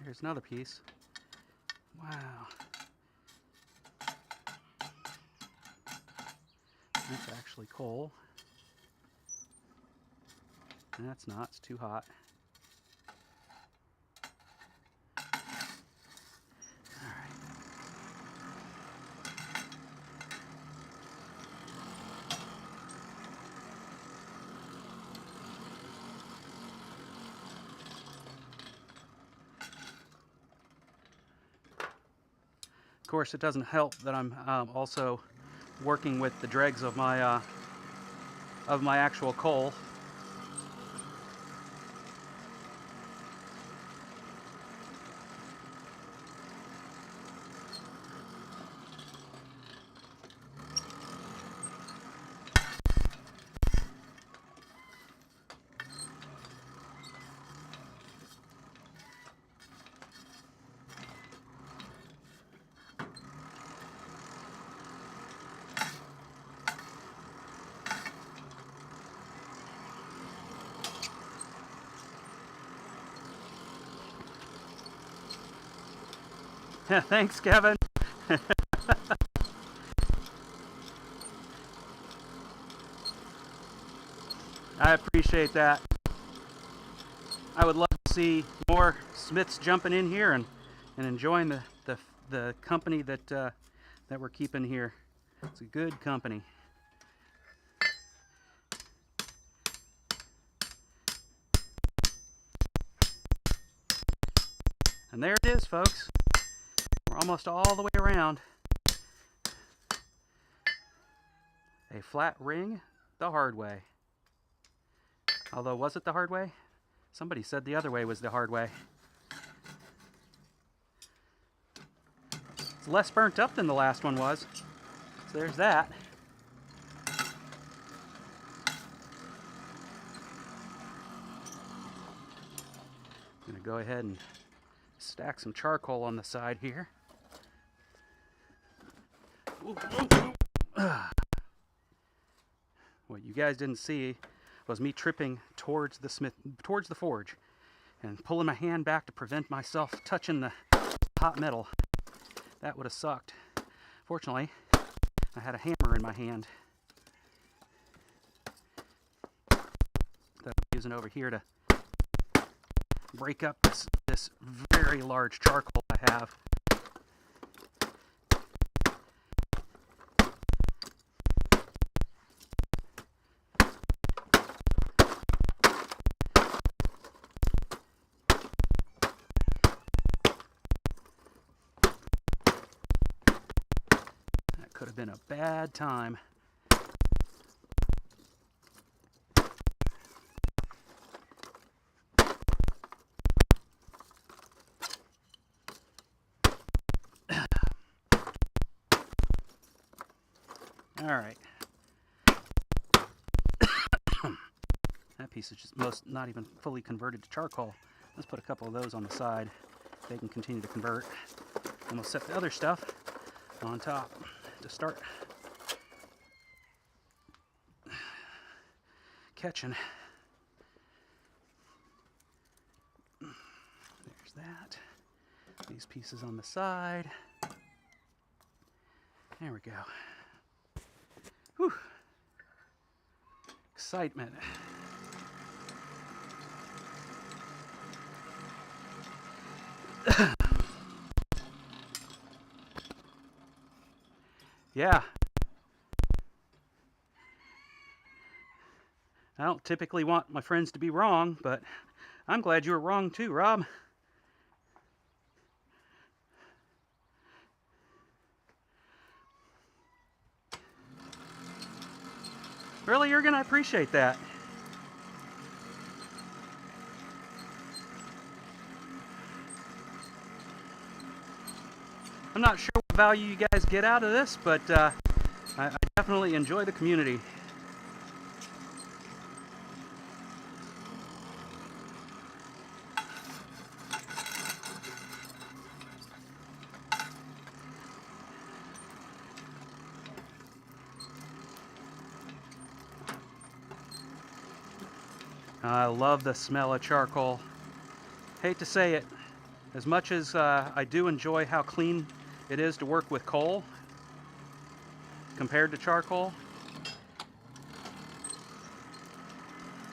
There's another piece. Wow. That's actually coal. That's not, it's too hot. Alright. Of course, it doesn't help that I'm also working with the dregs of my actual coal. Thanks, Kevin. I appreciate that. I would love to see more Smiths jumping in here and enjoying the company that that we're keeping here. It's a good company. And there it is, folks. We're almost all the way around. A flat ring the hard way. Although, was it the hard way? Somebody said the other way was the hard way. It's less burnt up than the last one was. So there's that. I'm going to go ahead and stack some charcoal on the side here. What you guys didn't see was me tripping towards the forge and pulling my hand back to prevent myself touching the hot metal. That would have sucked. Fortunately, I had a hammer in my hand that I'm using over here to break up this very large charcoal I have. That could have been a bad time. All right. That piece is just not even fully converted to charcoal. Let's put a couple of those on the side. They can continue to convert. And we'll set the other stuff on top to start catching. There's that. These pieces on the side. There we go. Whew. Excitement. Yeah. I don't typically want my friends to be wrong, but I'm glad you were wrong too, Rob. Really, you're going to appreciate that. I'm not sure what value you guys get out of this, but I definitely enjoy the community. I love the smell of charcoal. Hate to say it, as much as I do enjoy how clean it is to work with coal compared to charcoal,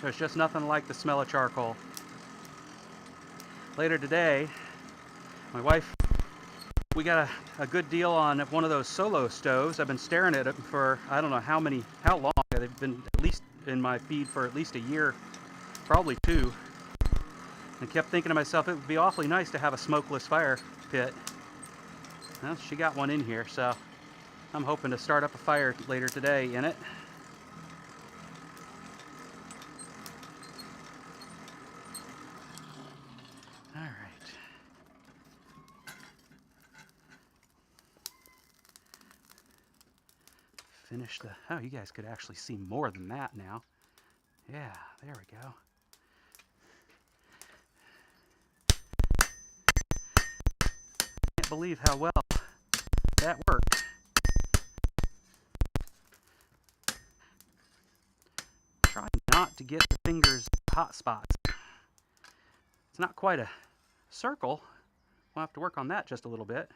there's just nothing like the smell of charcoal. Later today, my wife, we got a good deal on one of those solo stoves. I've been staring at it for I don't know how long. They've been at least in my feed for at least a year, probably 2. And kept thinking to myself, it would be awfully nice to have a smokeless fire pit. Well, she got one in here, so I'm hoping to start up a fire later today in it. All right. Finish the... Oh, you guys could actually see more than that now. Yeah, there we go. Can't believe how well that worked. Try not to get the fingers hot spots. It's not quite a circle. We'll have to work on that just a little bit.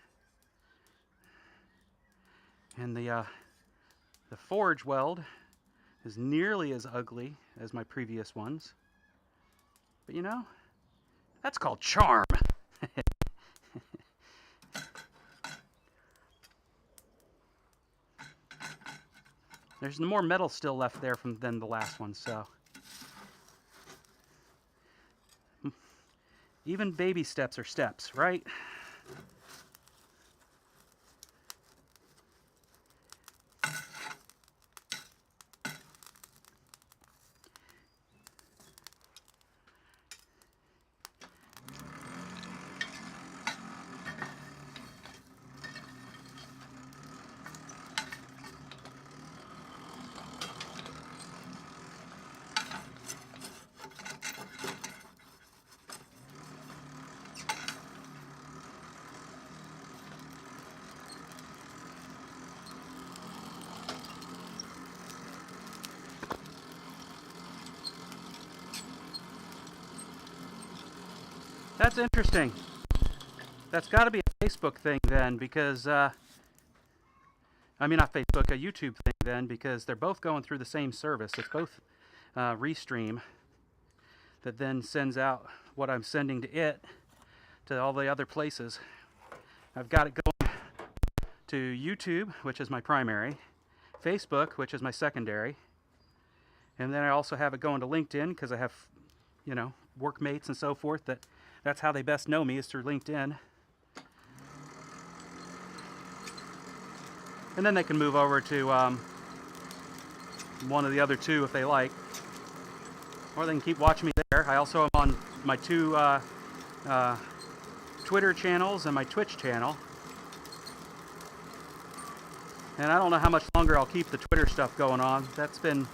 And the forge weld is nearly as ugly as my previous ones. But you know, that's called charm. There's more metal still left there than the last one, so. Even baby steps are steps, right? That's interesting. That's got to be a Facebook thing then, because I mean not Facebook, a YouTube thing then, because they're both going through the same service. It's both Restream that then sends out what I'm sending to it to all the other places. I've got it going to YouTube, which is my primary, Facebook, which is my secondary, and then I also have it going to LinkedIn because I have, you know, workmates and so forth that's how they best know me, is through LinkedIn. And then they can move over to one of the other two if they like, or they can keep watching me there. I also am on my two Twitter channels and my Twitch channel. And I don't know how much longer I'll keep the Twitter stuff going on. That's been,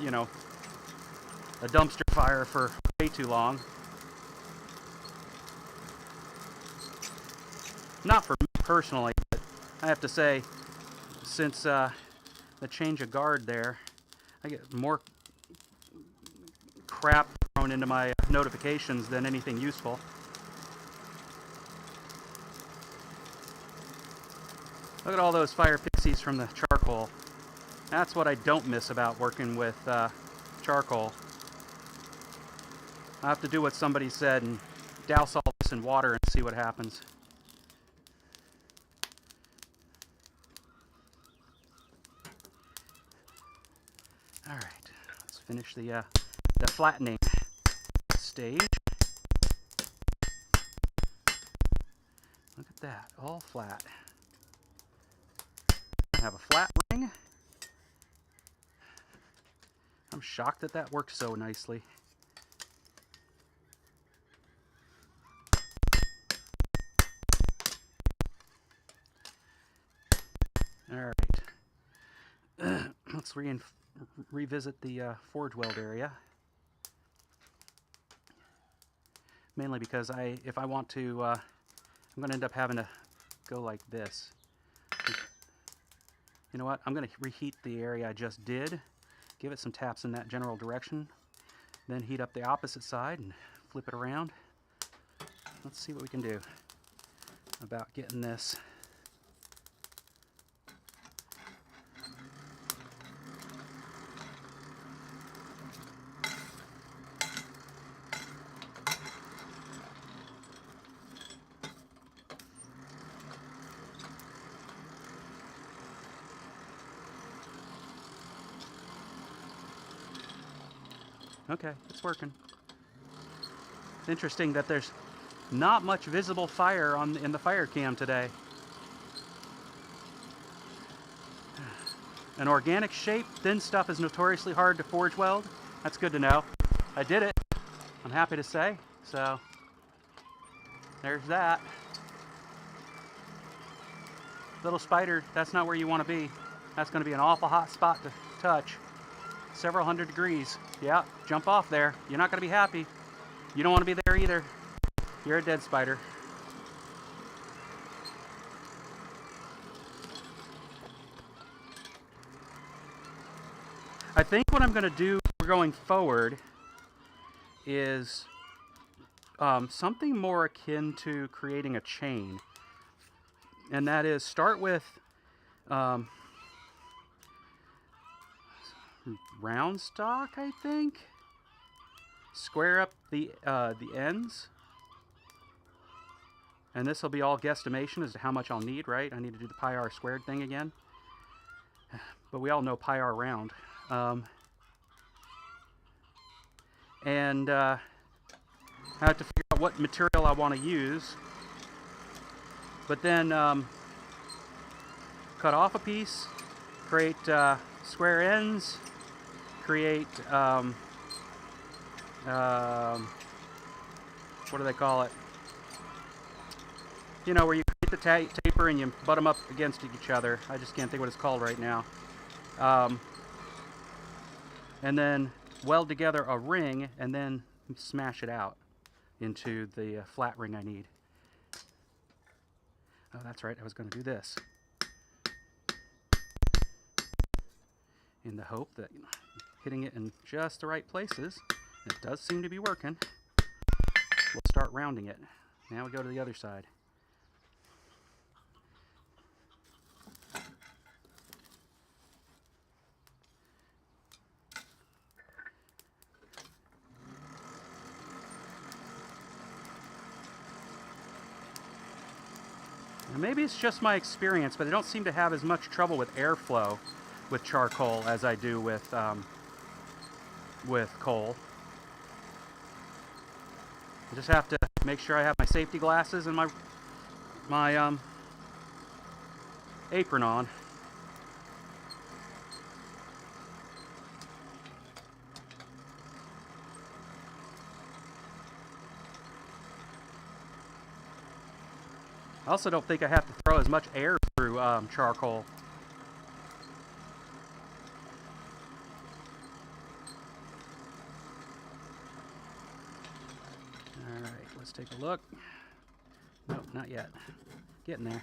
you know, a dumpster fire for way too long. Not for me personally, but I have to say, since the change of guard there, I get more crap thrown into my notifications than anything useful. Look at all those fire pixies from the charcoal. That's what I don't miss about working with charcoal. I have to do what somebody said and douse all this in water and see what happens. All right, let's finish the flattening stage. Look at that, all flat. I have a flat ring. I'm shocked that that worked so nicely. All right, let's revisit the forge weld area. Mainly because if I want to, I'm going to end up having to go like this. You know what? I'm going to reheat the area I just did, give it some taps in that general direction, then heat up the opposite side and flip it around. Let's see what we can do about getting this. Okay, it's working. It's interesting that there's not much visible fire in the fire cam today. An organic shape, thin stuff is notoriously hard to forge weld. That's good to know. I did it, I'm happy to say. So, there's that. Little spider, that's not where you want to be. That's going to be an awful hot spot to touch. Several hundred degrees. Yeah, jump off there. You're not going to be happy. You don't want to be there either. You're a dead spider. I think what I'm going to do going forward is something more akin to creating a chain. And that is start with round stock, I think. Square up the ends. And this will be all guesstimation as to how much I'll need, right? I need to do the pi r squared thing again. But we all know pi r round. And I have to figure out what material I want to use. But then cut off a piece, create square ends, create what do they call it? You know, where you create the taper and you butt them up against each other. I just can't think what it's called right now. And then weld together a ring and then smash it out into the flat ring I need. Oh, that's right, I was going to do this. In the hope that hitting it in just the right places It does seem to be working. We'll start rounding it. Now we go to the other side. And maybe it's just my experience, but I don't seem to have as much trouble with airflow with charcoal as I do with coal. I just have to make sure I have my safety glasses and my apron on. I also don't think I have to throw as much air through charcoal. Alright, let's take a look. Nope, not yet. Getting there.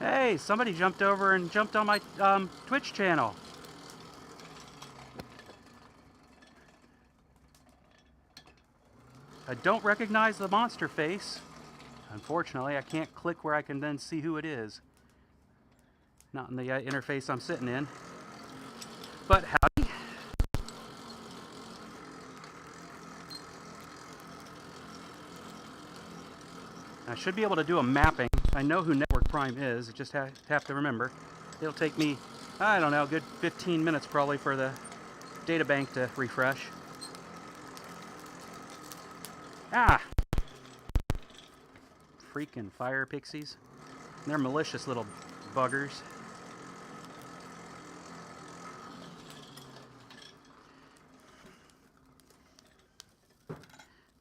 Hey, somebody jumped over and jumped on my Twitch channel. I don't recognize the monster face. Unfortunately, I can't click where I can then see who it is. Not in the interface I'm sitting in. But howdy. I should be able to do a mapping. I know who Network Prime is. I just have to remember. It'll take me, I don't know, a good 15 minutes probably for the data bank to refresh. Ah! Freaking fire pixies. They're malicious little buggers.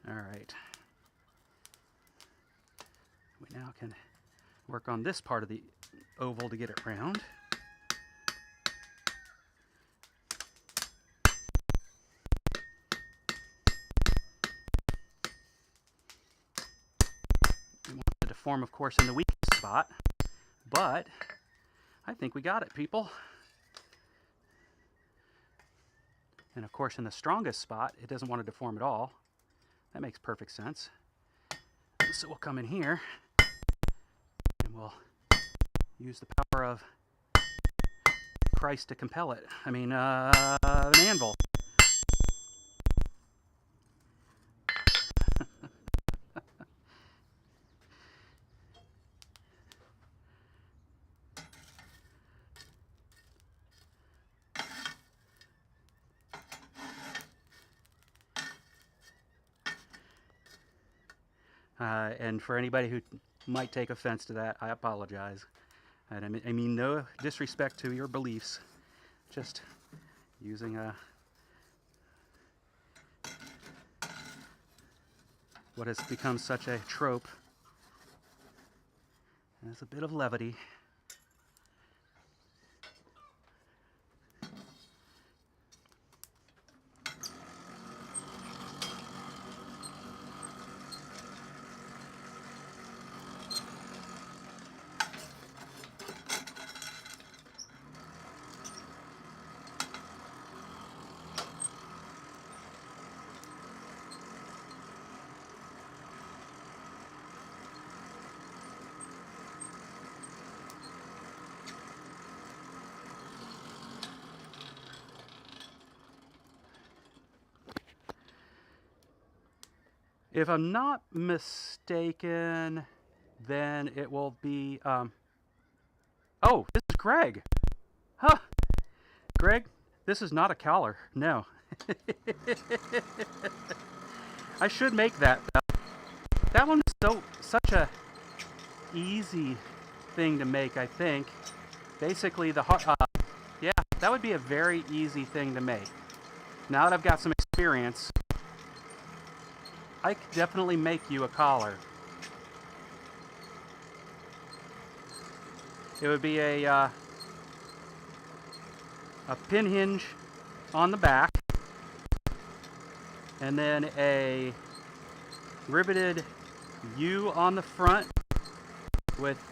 Alright. We now can work on this part of the oval to get it round. We want it to form, of course, in the weakest spot, but I think we got it, people. And of course, in the strongest spot, it doesn't want to deform at all. That makes perfect sense. So we'll come in here and we'll use the power of Christ to compel it. I mean, an anvil. And for anybody who might take offense to that, I apologize. And I mean no disrespect to your beliefs. Just using what has become such a trope as a bit of levity. If I'm not mistaken, then it will be, oh, this is Greg. Huh. Greg, this is not a collar. No. I should make that. That one is such a easy thing to make, I think. Basically, yeah, that would be a very easy thing to make. Now that I've got some experience, I could definitely make you a collar. It would be a pin hinge on the back, and then a riveted U on the front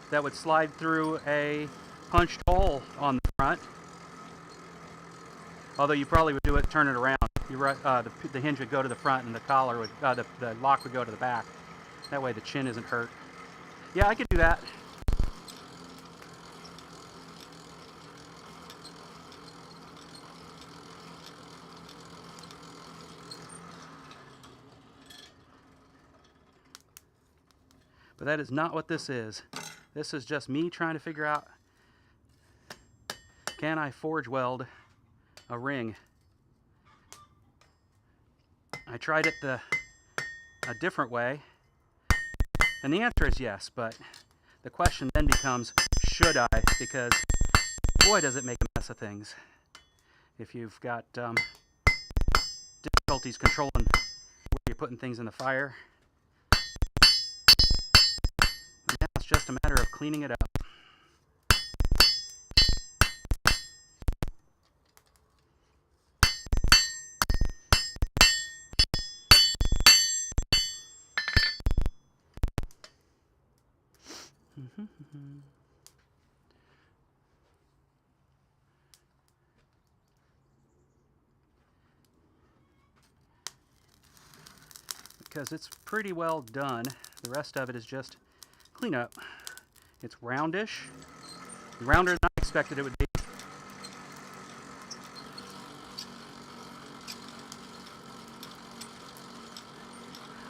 that would slide through a punched hole on the front. Although you probably would turn it around. The hinge would go to the front, and the collar would, the lock would go to the back. That way the chin isn't hurt. Yeah, I could do that. But that is not what this is. This is just me trying to figure out, can I forge weld a ring? I tried it a different way, and the answer is yes, but the question then becomes, should I? Because boy, does it make a mess of things if you've got difficulties controlling where you're putting things in the fire. But now it's just a matter of cleaning it up. Because it's pretty well done. The rest of it is just cleanup. It's roundish. Rounder than I expected it would be.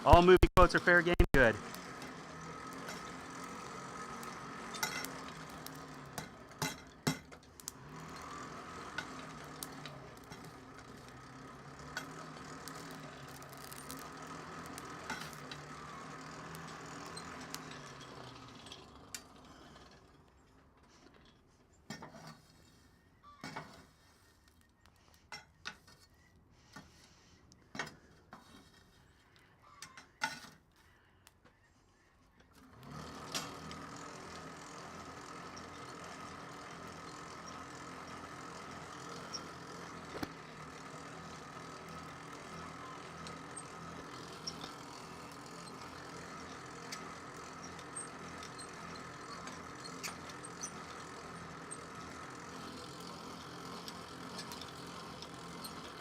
All movie quotes are fair game. Good.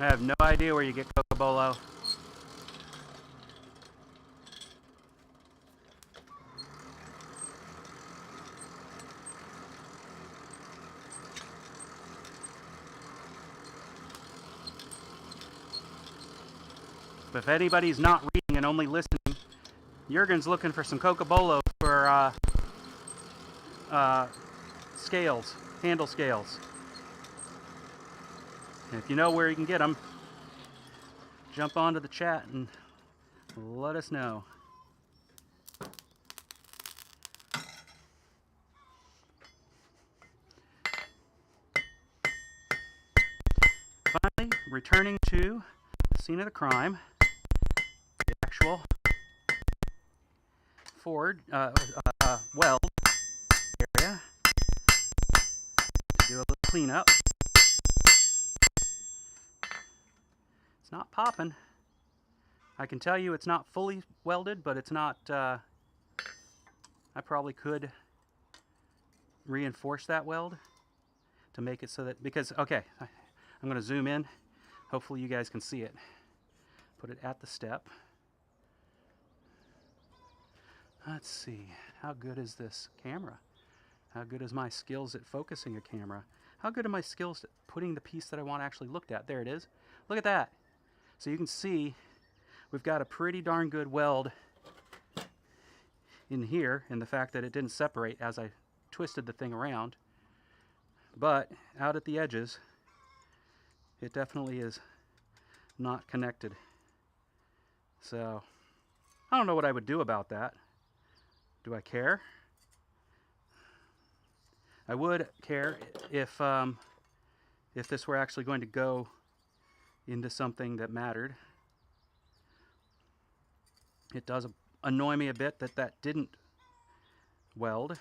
I have no idea where you get Cocobolo. But if anybody's not reading and only listening, Jurgen's looking for some Cocobolo for scales, handle scales. And if you know where you can get them, jump onto the chat and let us know. Finally, returning to the scene of the crime, the actual weld area, to do a little cleanup. It's not popping. I can tell you it's not fully welded, but it's not, I probably could reinforce that weld to make it so that, because, okay, I'm going to zoom in. Hopefully you guys can see it. Put it at the step. Let's see, how good is this camera? How good is my skills at focusing a camera? How good are my skills at putting the piece that I want actually looked at? There it is. Look at that. So you can see we've got a pretty darn good weld in here, in the fact that it didn't separate as I twisted the thing around. But out at the edges, it definitely is not connected. So I don't know what I would do about that. Do I care? I would care if this were actually going to go into something that mattered. It does annoy me a bit that that didn't weld.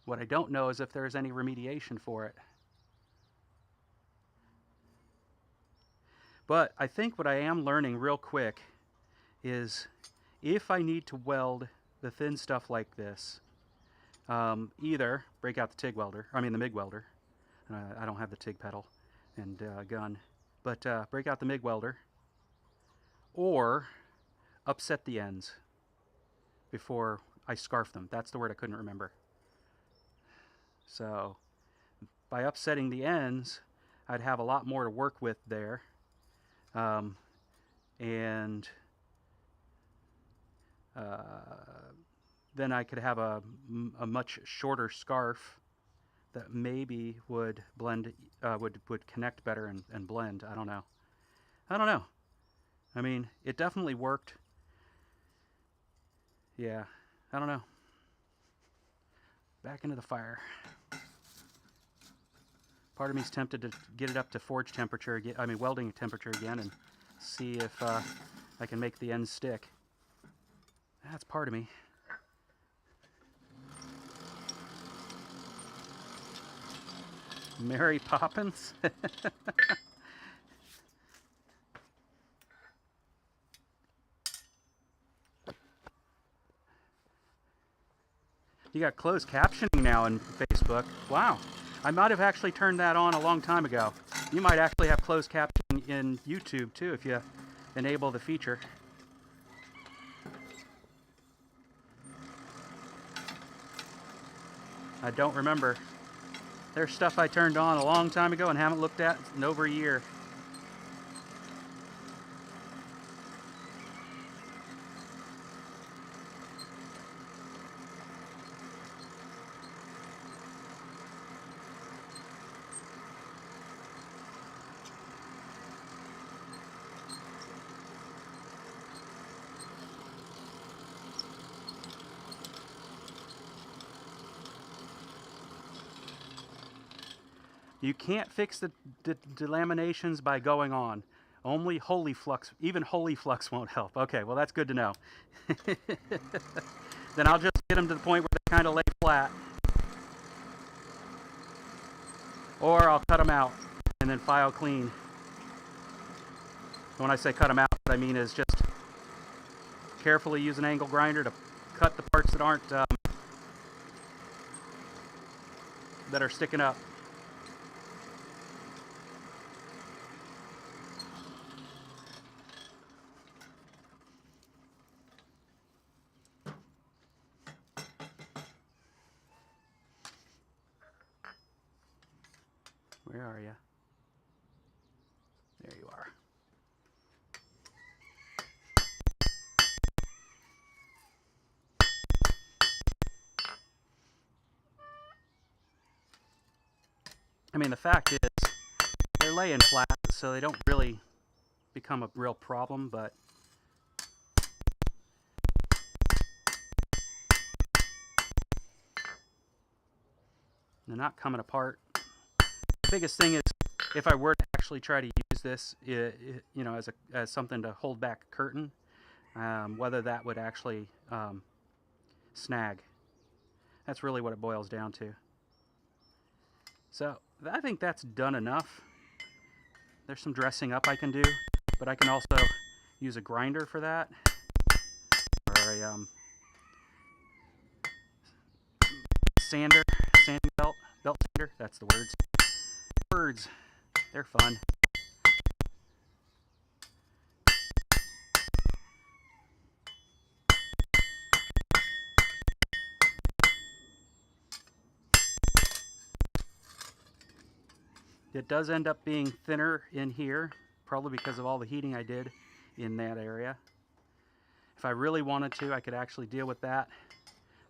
What I don't know is if there's any remediation for it. But I think what I am learning real quick is if I need to weld the thin stuff like this, either break out the TIG welder, I mean the MIG welder. I don't have the TIG pedal and gun, but break out the MIG welder, or upset the ends before I scarf them. That's the word I couldn't remember. So by upsetting the ends, I'd have a lot more to work with there. And then I could have a much shorter scarf that maybe would blend, would connect better and blend. I don't know. I mean, it definitely worked. Yeah, I don't know. Back into the fire. Part of me is tempted to get it up to forge temperature again, I mean welding temperature again, and see if I can make the ends stick. That's part of me. Mary Poppins? You got closed captioning now in Facebook. Wow. I might have actually turned that on a long time ago. You might actually have closed captioning in YouTube too if you enable the feature. I don't remember. There's stuff I turned on a long time ago and haven't looked at in over a year. You can't fix the delaminations by going on. Only holy flux, even holy flux won't help. Okay, well that's good to know. Then I'll just get them to the point where they kind of lay flat. Or I'll cut them out and then file clean. When I say cut them out, what I mean is just carefully use an angle grinder to cut the parts that aren't, that are sticking up. Where are you? There you are. I mean, the fact is, they're laying flat, so they don't really become a real problem, but they're not coming apart. The biggest thing is, if I were to actually try to use this, you know, as something to hold back a curtain, whether that would actually snag. That's really what it boils down to. So I think that's done enough. There's some dressing up I can do, but I can also use a grinder for that, or a sanding belt sander. That's the words. Words, they're fun. It does end up being thinner in here probably because of all the heating I did in that area. If I really wanted to, I could actually deal with that.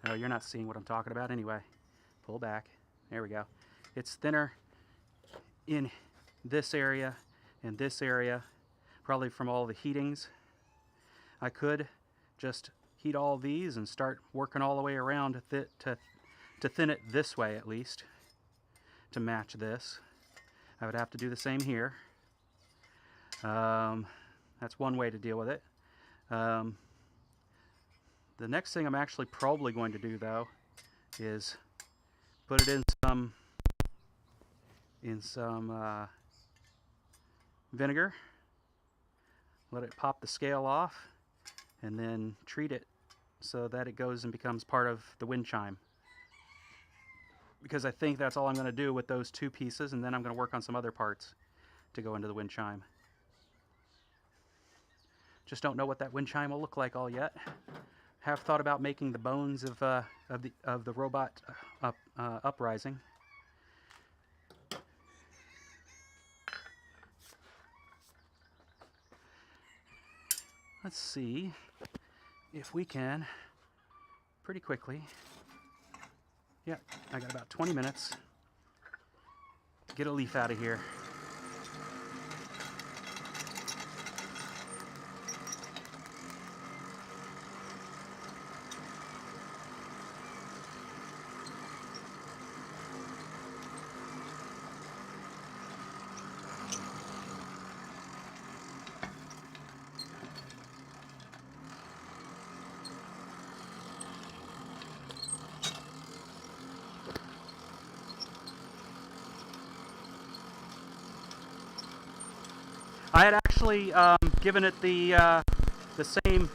Oh, you're not seeing what I'm talking about anyway. Pull back. There we go. It's thinner in this area and this area, probably from all the heatings. I could just heat all these and start working all the way around to thin it this way at least, to match this. I would have to do the same here. That's one way to deal with it. The next thing I'm actually probably going to do, though, is put it in some vinegar, let it pop the scale off, and then treat it so that it goes and becomes part of the wind chime. Because I think that's all I'm going to do with those two pieces, and then I'm going to work on some other parts to go into the wind chime. Just don't know what that wind chime will look like all yet. Have thought about making the bones of the robot uprising. Let's see if we can pretty quickly. Yeah, I got about 20 minutes to get a leaf out of here. I had actually given it the same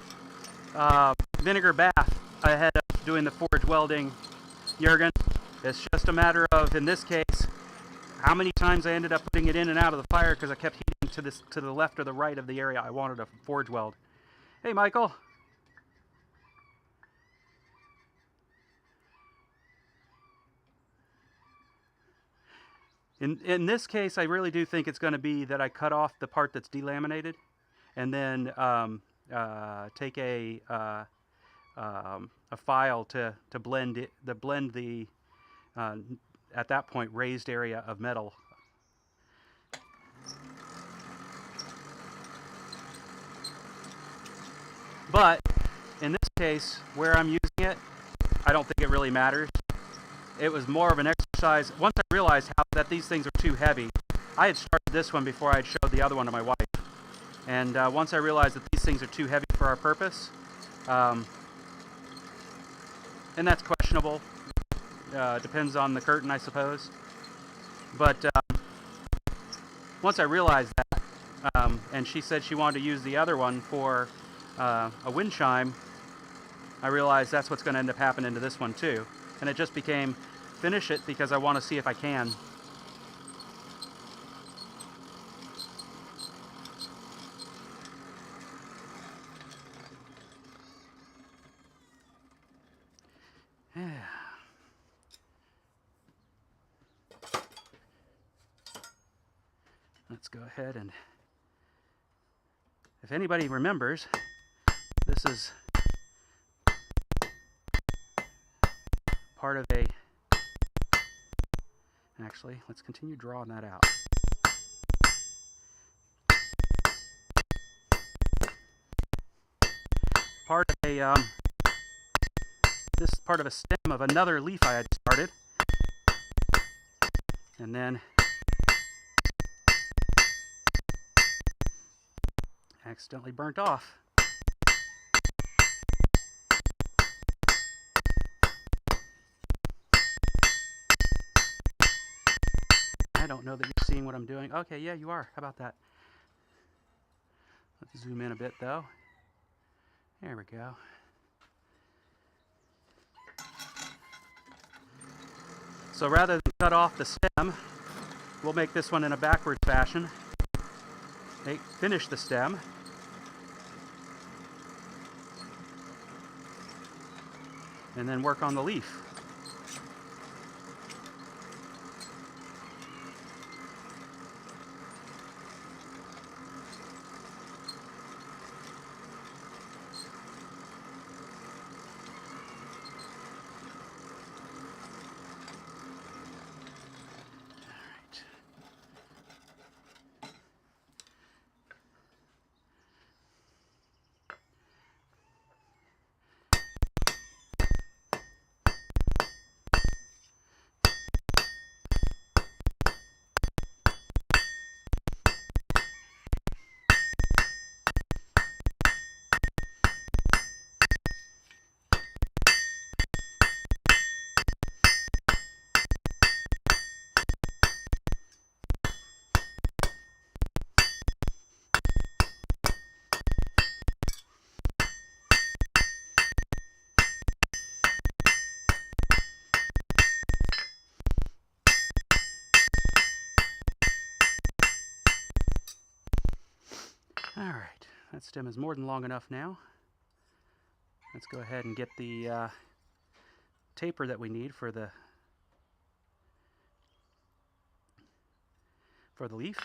vinegar bath ahead of doing the forge welding, Jurgen. It's just a matter of, in this case, how many times I ended up putting it in and out of the fire because I kept heating to the left or the right of the area I wanted to forge weld. Hey, Michael. In this case, I really do think it's going to be that I cut off the part that's delaminated, and then take a file to blend the at that point raised area of metal. But in this case, where I'm using it, I don't think it really matters. It was more of an exercise. Once I realized that these things are too heavy, I had started this one before I had showed the other one to my wife. And once I realized that these things are too heavy for our purpose, and that's questionable. Depends on the curtain, I suppose. But once I realized that, and she said she wanted to use the other one for a wind chime, I realized that's what's going to end up happening to this one too. And it just became, finish it because I want to see if I can. Yeah. Let's go ahead and, if anybody remembers, this is part of a, actually, let's continue drawing that out. Part of a, this is part of a stem of another leaf I had started. And then accidentally burnt off. I don't know that you're seeing what I'm doing. Okay, yeah, you are. How about that? Let's zoom in a bit, though. There we go. So rather than cut off the stem, we'll make this one in a backwards fashion. Finish the stem. And then work on the leaf. Alright, that stem is more than long enough now. Let's go ahead and get the taper that we need for the leaf.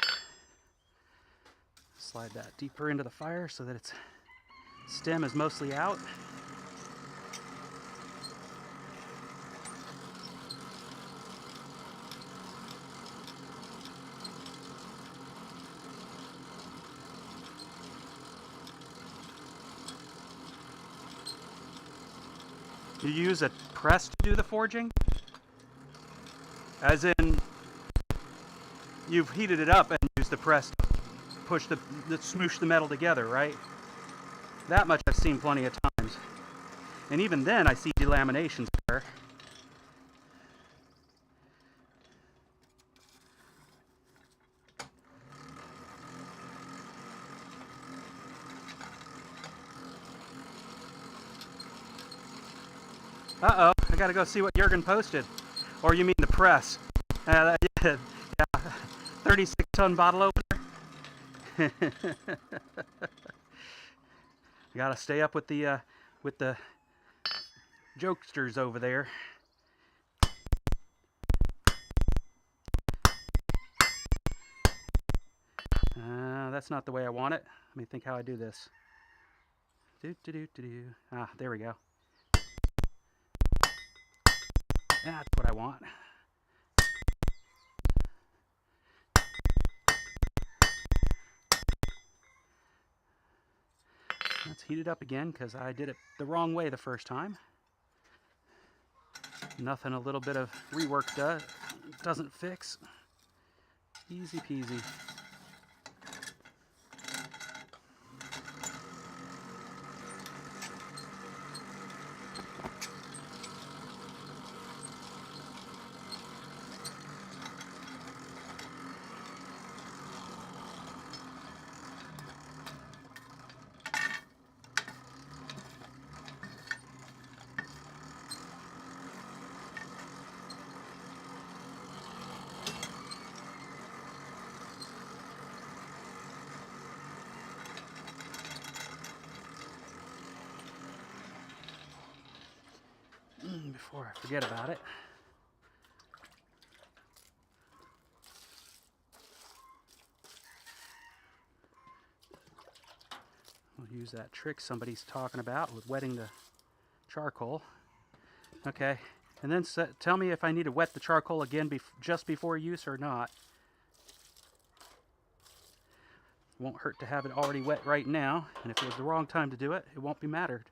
Slide that deeper into the fire so that its stem is mostly out. You use a press to do the forging? As in, you've heated it up and used the press to push the smoosh the metal together, right? That much I've seen plenty of times. And even then I see delaminations there. Uh-oh, I gotta go see what Jurgen posted. Or you mean the press. Yeah, 36-ton bottle opener. I gotta stay up with the jokesters over there. That's not the way I want it. Let me think how I do this. Ah, there we go. That's what I want. Let's heat it up again because I did it the wrong way the first time. Nothing a little bit of rework doesn't fix. Easy peasy. Before I forget about it. We'll use that trick somebody's talking about with wetting the charcoal. Okay, and then tell me if I need to wet the charcoal again just before use or not. Won't hurt to have it already wet right now, and if it was the wrong time to do it, it won't matter.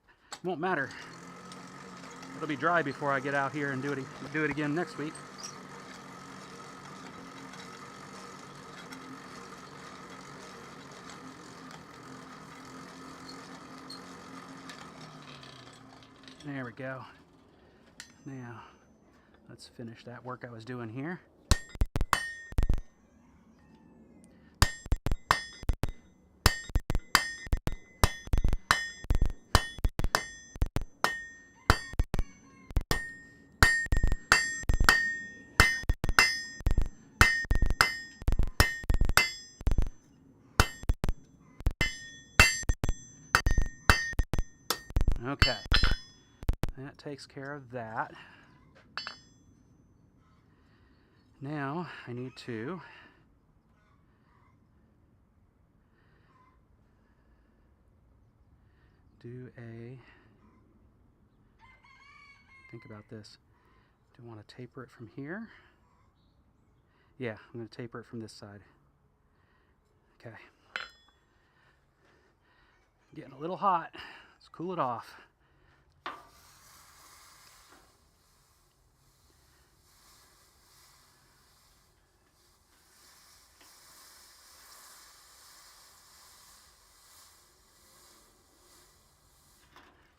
It'll be dry before I get out here and do it again next week. There we go. Now, let's finish that work I was doing here. Okay, that takes care of that. Now I need to think about this. Do I want to taper it from here? Yeah, I'm going to taper it from this side. Okay. Getting a little hot. Let's cool it off.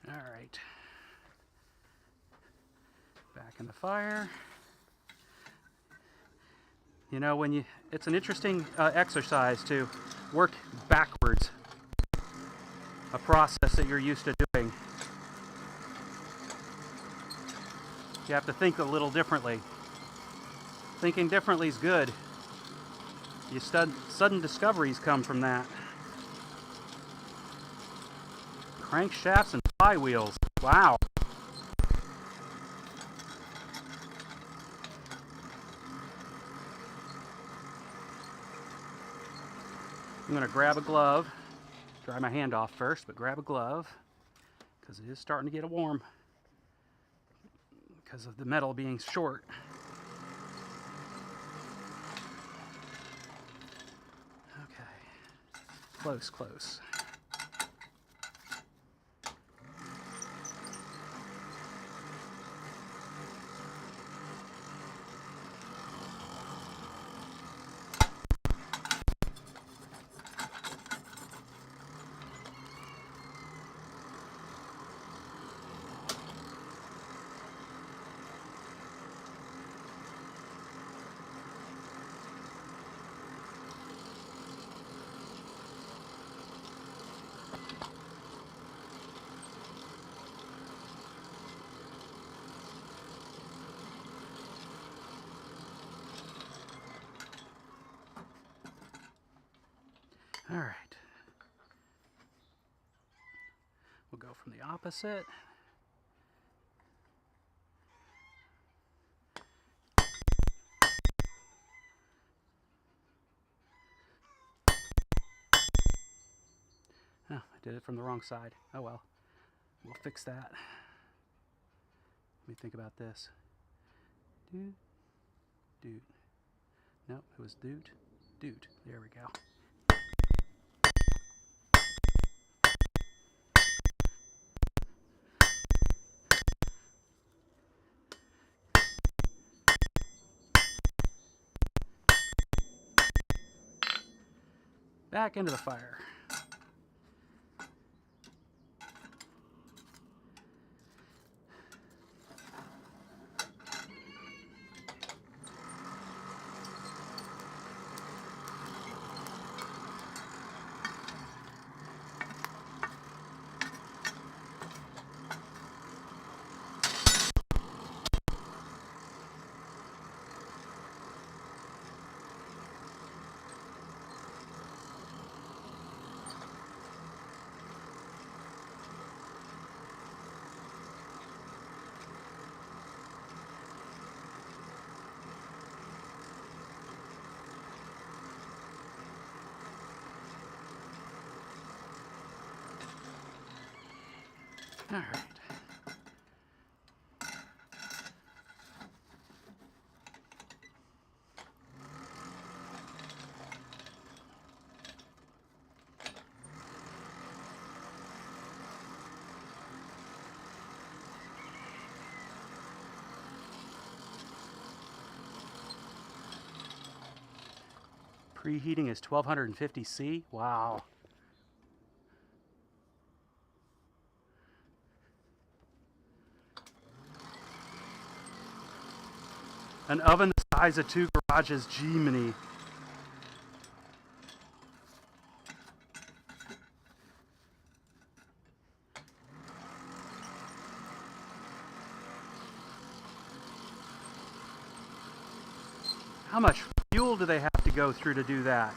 All right. Back in the fire. You know, it's an interesting exercise to work backwards. A process that you're used to doing. You have to think a little differently. Thinking differently is good. Sudden discoveries come from that. Crankshafts and flywheels. Wow. I'm going to grab a glove. Dry my hand off first, but grab a glove because it is starting to get warm because of the metal being short. Okay. Close, close. All right. We'll go from the opposite. Oh, I did it from the wrong side. Oh well. We'll fix that. Let me think about this. Doot, doot. Nope, it was doot, doot. There we go. Back into the fire. All right. Preheating is 1250 C. Wow. An oven the size of 2 garages, Gemini. How much fuel do they have to go through to do that?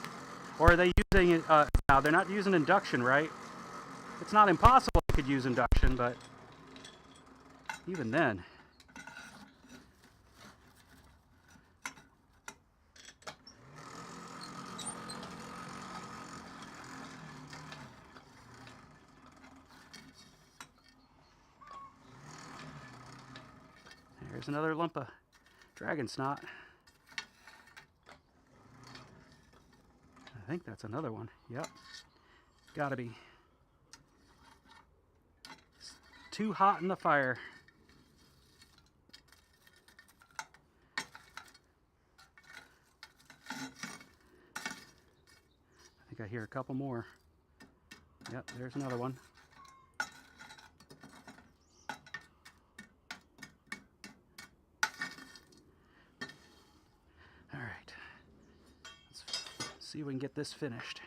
Or are they using, now they're not using induction, right? It's not impossible they could use induction, but even then. There's another lump of dragon snot. I think that's another one. Yep. Gotta be. It's too hot in the fire. I think I hear a couple more. Yep, there's another one. All right. Let's see if we can get this finished.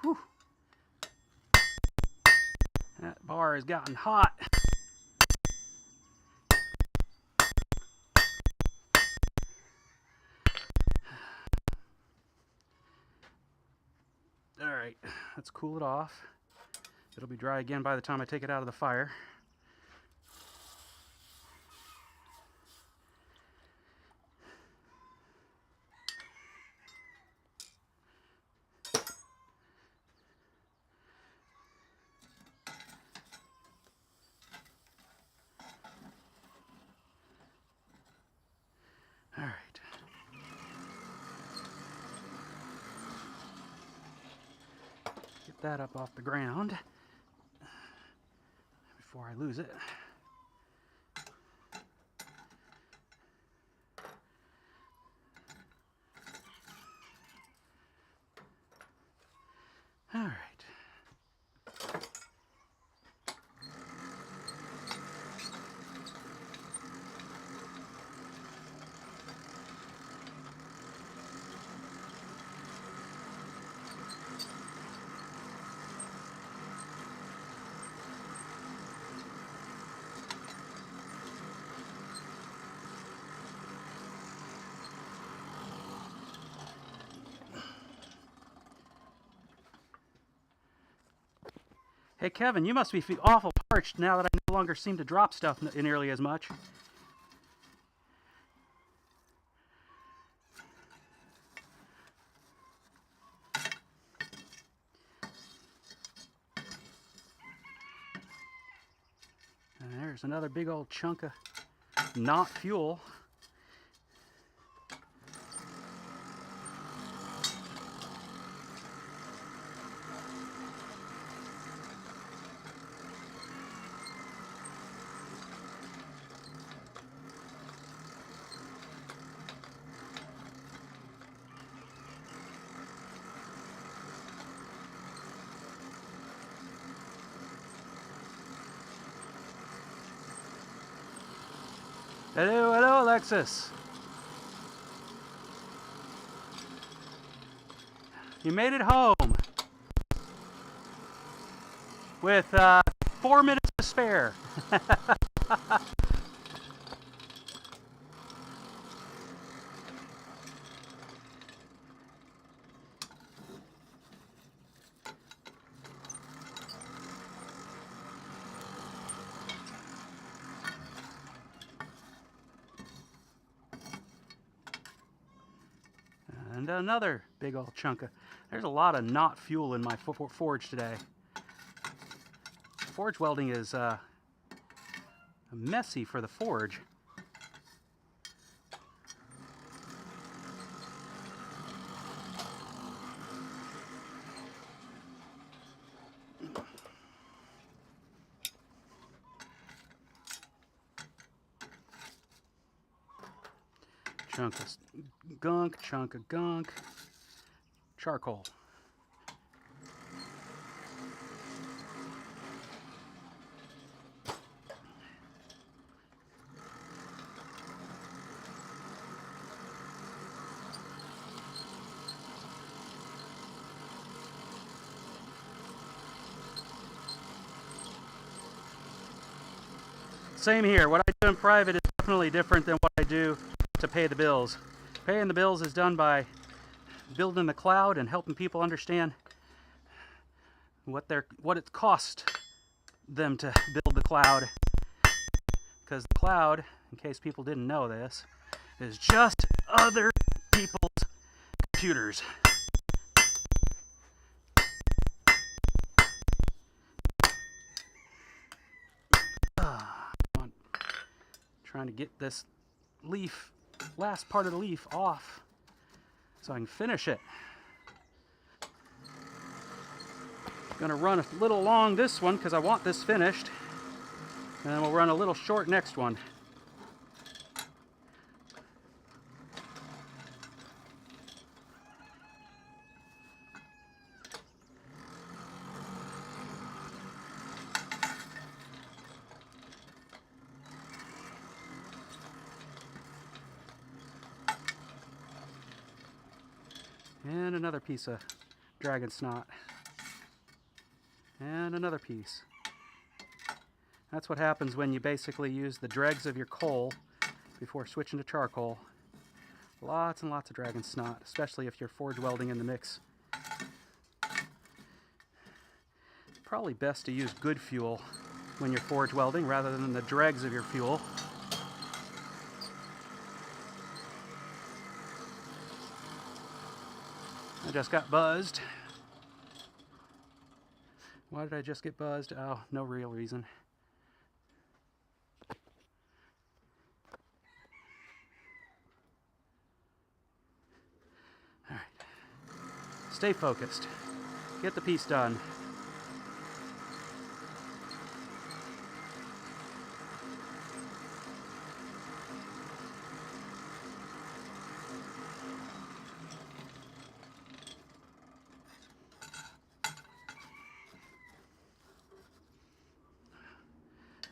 Whew. bar has gotten hot. Alright, let's cool it off. It'll be dry again by the time I take it out of the fire. Alright. Get that up off the ground before I lose it. Alright. Hey Kevin, you must be awful parched now that I no longer seem to drop stuff nearly as much. And there's another big old chunk of not fuel. Hello, hello, Alexis. You made it home with 4 minutes to spare. And another big old chunk of... There's a lot of not fuel in my forge today. Forge welding is messy for the forge. Chunk of gunk, charcoal. Same here. What I do in private is definitely different than what I do to pay the bills. Paying the bills is done by building the cloud and helping people understand what it cost them to build the cloud. Because the cloud, in case people didn't know this, is just other people's computers. I'm trying to get this leaf, last part of the leaf off so I can finish it. Gonna run a little long this one because I want this finished, and then we'll run a little short next one. And another piece of dragon snot. And another piece. That's what happens when you basically use the dregs of your coal before switching to charcoal. Lots and lots of dragon snot, especially if you're forge welding in the mix. Probably best to use good fuel when you're forge welding rather than the dregs of your fuel. I just got buzzed. Why did I just get buzzed? Oh, no real reason. All right. Stay focused. Get the piece done.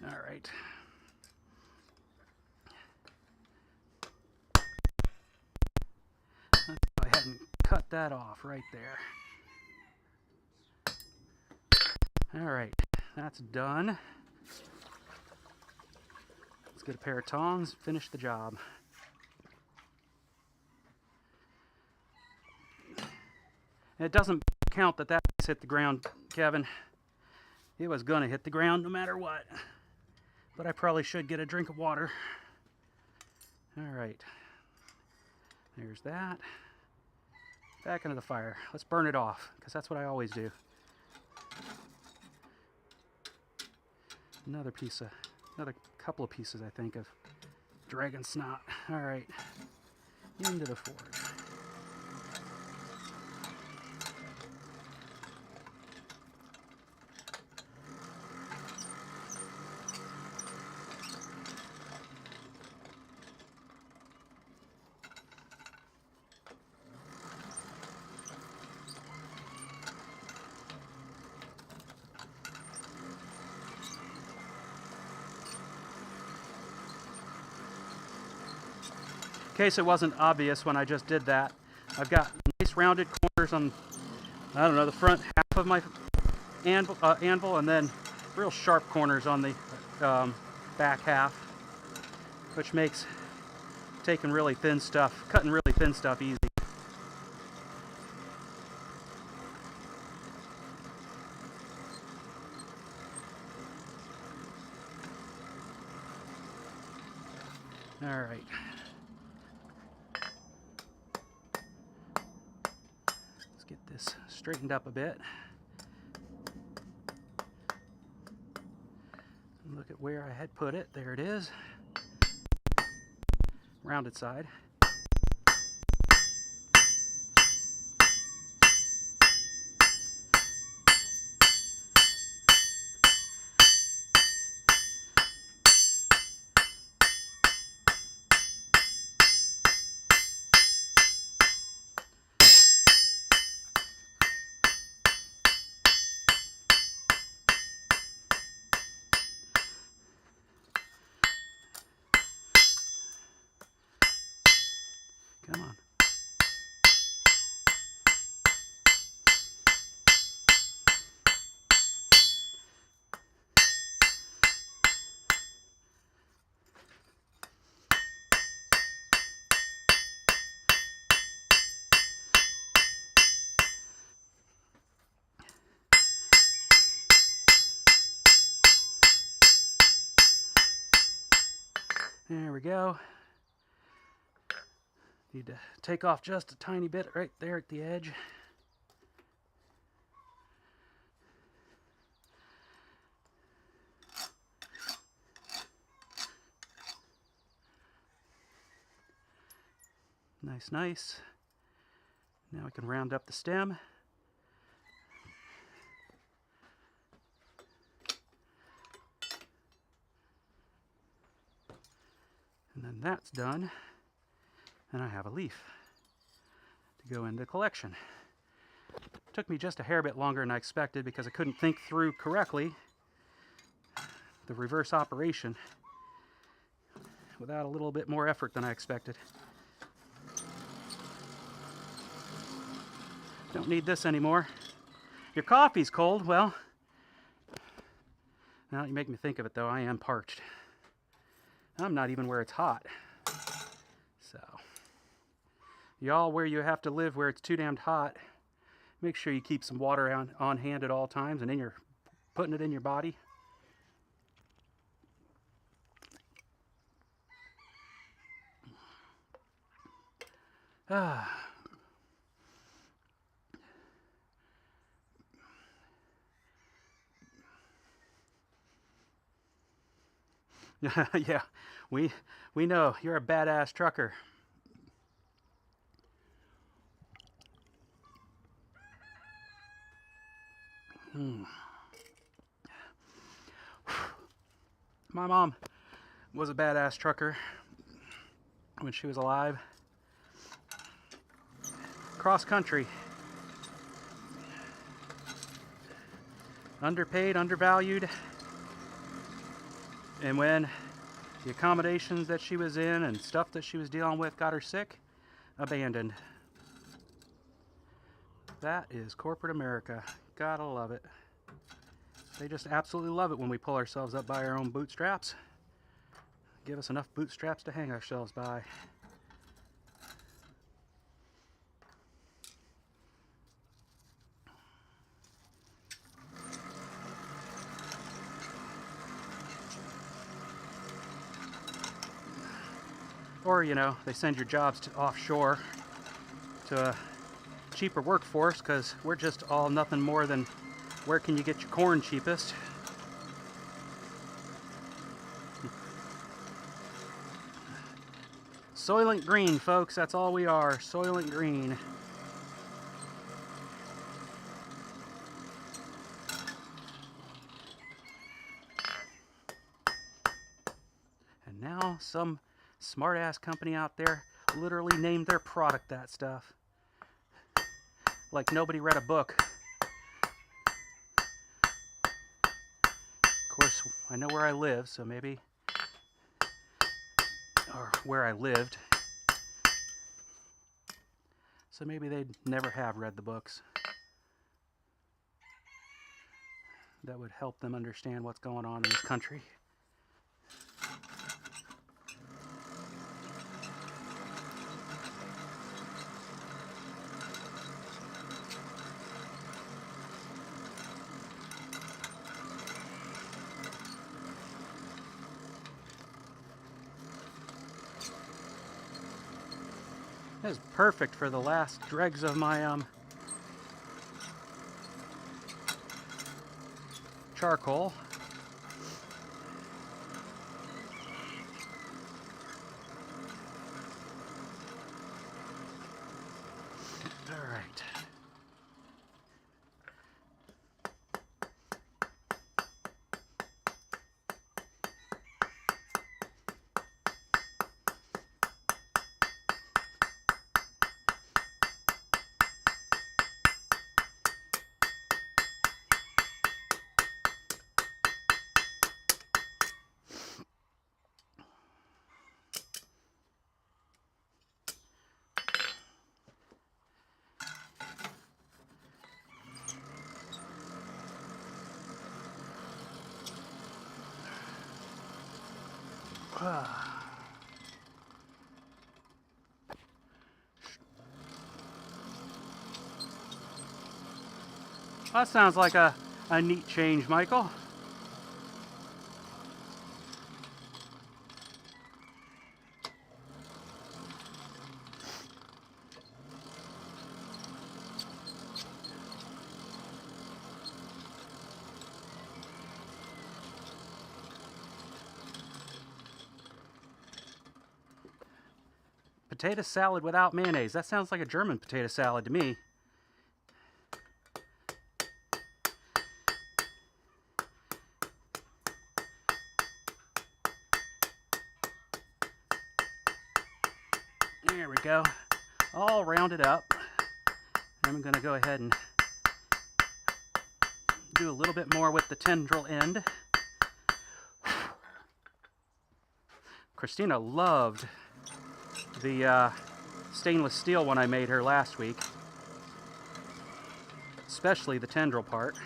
All right. Let's go ahead and cut that off right there. All right, that's done. Let's get a pair of tongs, finish the job. It doesn't count that that piece hit the ground, Kevin. It was gonna hit the ground no matter what. But I probably should get a drink of water. All right, there's that. Back into the fire. Let's burn it off, because that's what I always do. Another couple of pieces, I think, of dragon snot. All right, into the forge. In case it wasn't obvious when I just did that, I've got nice rounded corners on, I don't know, the front half of my anvil, and then real sharp corners on the back half, which makes cutting really thin stuff easy. All right. Get this straightened up a bit. Look at where I had put it. There it is. Rounded side. Come on. There we go. Need to take off just a tiny bit right there at the edge. Nice, nice. Now we can round up the stem. And then that's done. And I have a leaf to go in the collection. It took me just a hair bit longer than I expected because I couldn't think through correctly the reverse operation without a little bit more effort than I expected. Don't need this anymore. Your coffee's cold. Well, Now you make me think of it, though. I am parched. I'm not even where it's hot. So, y'all, where you have to live where it's too damned hot, make sure you keep some water on hand at all times and putting it in your body. Ah. Yeah, we know you're a badass trucker. My mom was a badass trucker when she was alive. Cross country. Underpaid, undervalued. And when the accommodations that she was in and stuff that she was dealing with got her sick, abandoned. That is corporate America. Gotta love it. They just absolutely love it when we pull ourselves up by our own bootstraps. Give us enough bootstraps to hang ourselves by. Or, you know, they send your jobs to offshore to a cheaper workforce because we're just all nothing more than where can you get your corn cheapest. Soylent Green, folks, that's all we are. Soylent Green. And now some smart-ass company out there literally named their product that stuff. Like nobody read a book. Of course, I know where I live, so maybe... or where I lived. So maybe they'd never have read the books. That would help them understand what's going on in this country. That is perfect for the last dregs of my charcoal. All right. That sounds like a neat change, Michael. Potato salad without mayonnaise. That sounds like a German potato salad to me. There we go. All rounded up. I'm going to go ahead and do a little bit more with the tendril end. Christina loved the stainless steel one I made her last week, especially the tendril part.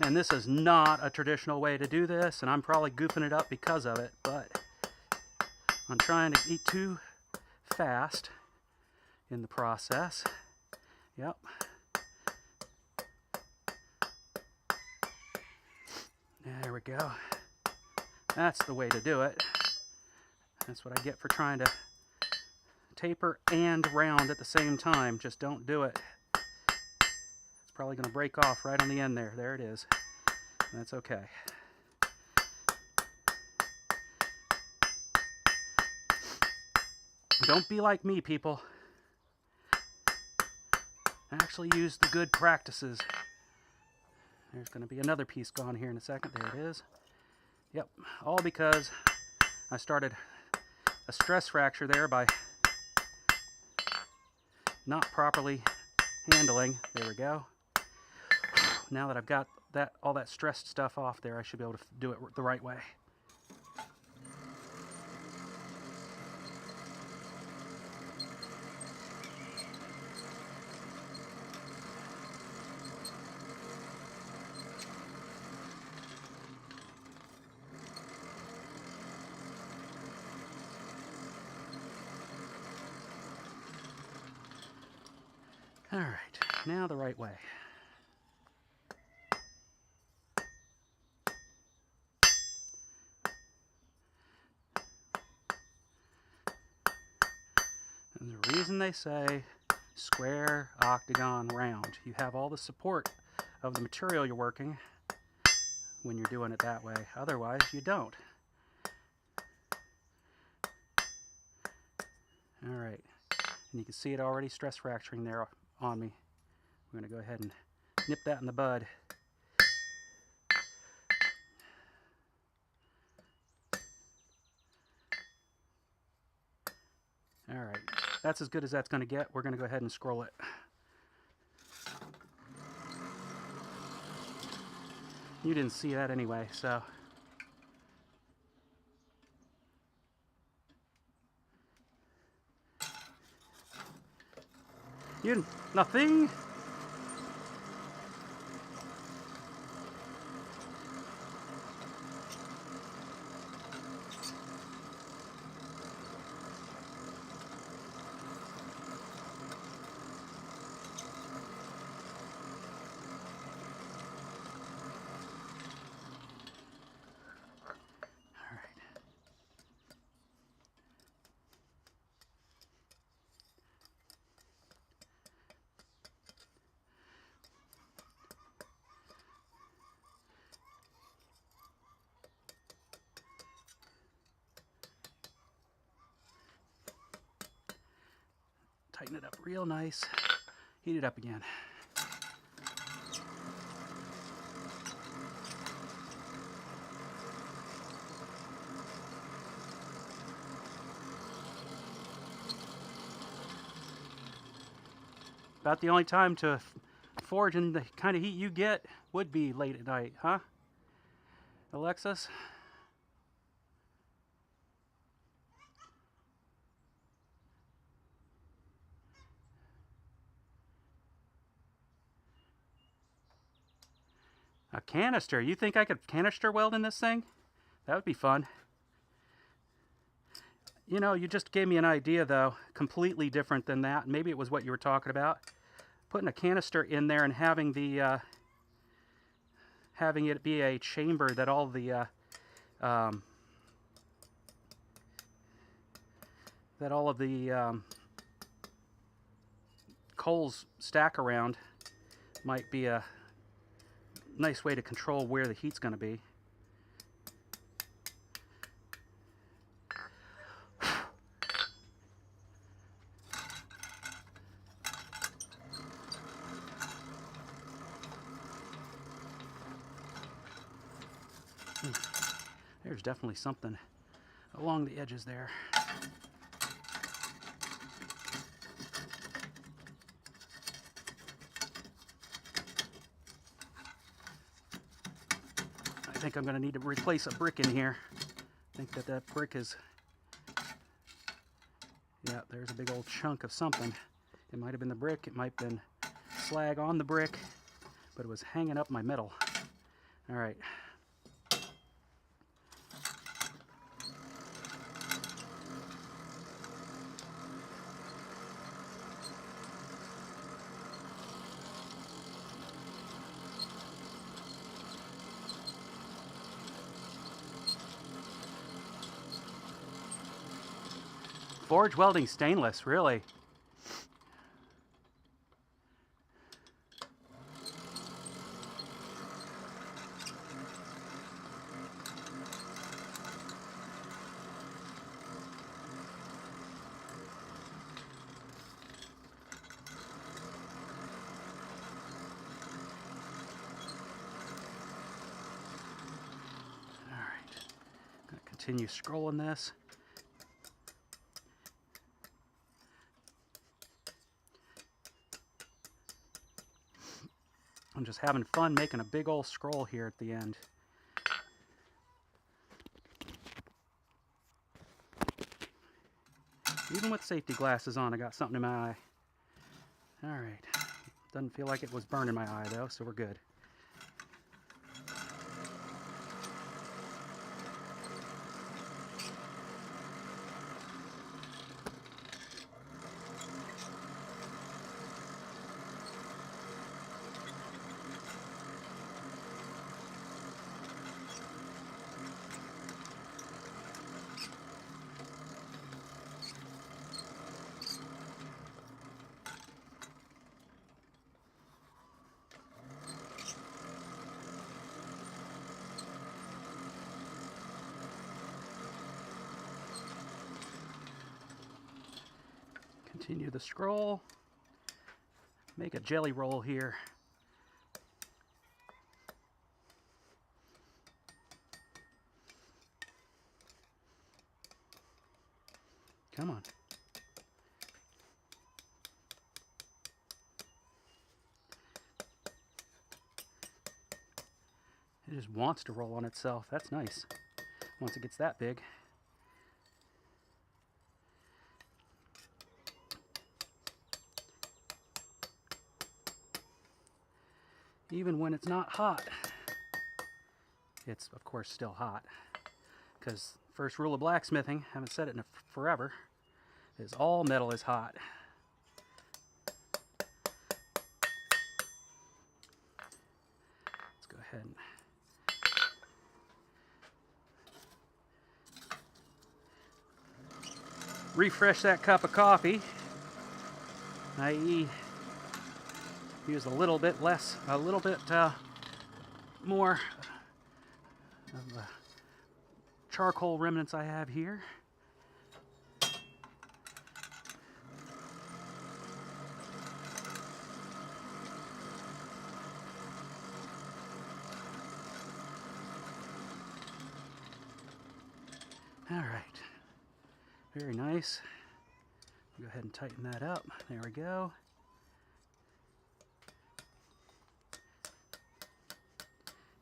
And this is not a traditional way to do this, and I'm probably goofing it up because of it, but I'm trying to eat too fast in the process. Yep. There we go. That's the way to do it. That's what I get for trying to taper and round at the same time. Just don't do it. It's probably going to break off right on the end there. There it is. That's okay. Don't be like me, people. Actually use the good practices. There's going to be another piece gone here in a second. There it is. Yep, all because I started a stress fracture there by not properly handling. There we go. Now that I've got all that stressed stuff off there, I should be able to do it the right way. All right, now the right way. And the reason they say square, octagon, round, you have all the support of the material you're working when you're doing it that way. Otherwise, you don't. All right, and you can see it already stress fracturing there on me. We're going to go ahead and nip that in the bud. All right, that's as good as that's going to get. We're going to go ahead and scroll it. You didn't see that anyway, so. Nothing? Tighten it up real nice. Heat it up again. About the only time to forge in the kind of heat you get would be late at night, huh? Alexis? A canister. You think I could canister weld in this thing? That would be fun. You know, you just gave me an idea, though, completely different than that. Maybe it was what you were talking about. Putting a canister in there and having the having it be a chamber that all the coals stack around might be a nice way to control where the heat's going to be. There's definitely something along the edges there. I think I'm going to need to replace a brick in here. I think that brick is, yeah, there's a big old chunk of something. It might have been the brick, it might have been slag on the brick, but it was hanging up my metal. All right. Forge welding stainless, really. All right. I'm going to continue scrolling this. I'm just having fun making a big old scroll here at the end. Even with safety glasses on, I got something in my eye. All right. Doesn't feel like it was burning my eye though, so we're good. Continue the scroll. Make a jelly roll here. Come on. It just wants to roll on itself. That's nice. Once it gets that big. Even when it's not hot, it's of course still hot. Because first rule of blacksmithing, haven't said it in forever, is all metal is hot. Let's go ahead and refresh that cup of coffee, i.e. use a little bit less, a little bit more of the charcoal remnants I have here. All right, very nice. Go ahead and tighten that up. There we go.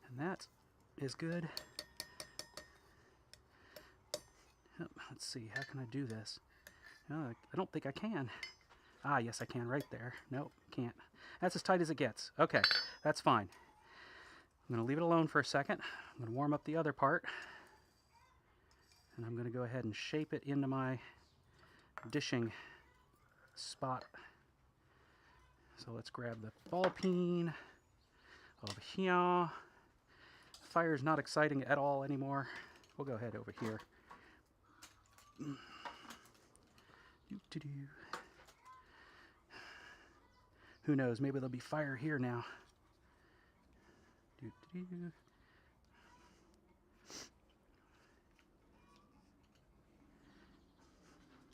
And that is good. Let's see, how can I do this? I don't think I can. Ah, yes I can right there. Nope, can't. That's as tight as it gets. Okay, that's fine. I'm going to leave it alone for a second. I'm going to warm up the other part. And I'm going to go ahead and shape it into my dishing spot. So let's grab the ball peen over here. Fire's not exciting at all anymore. We'll go ahead over here. Who knows, maybe there'll be fire here now.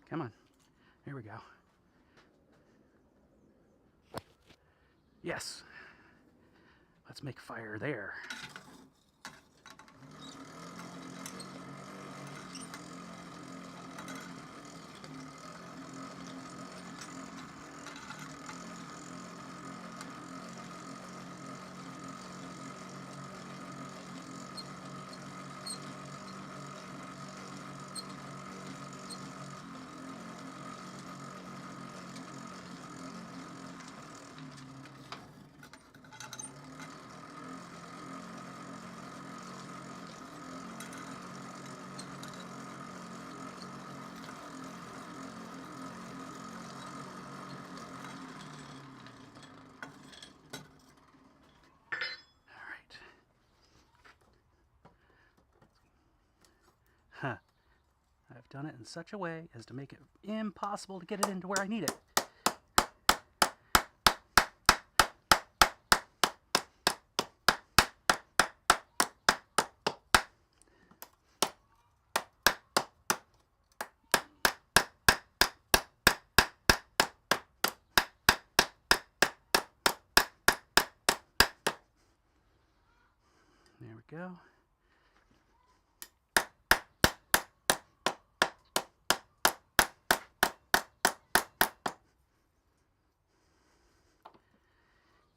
Come on, there we go. Yes, let's make fire there. done it in such a way as to make it impossible to get it into where I need it. There we go.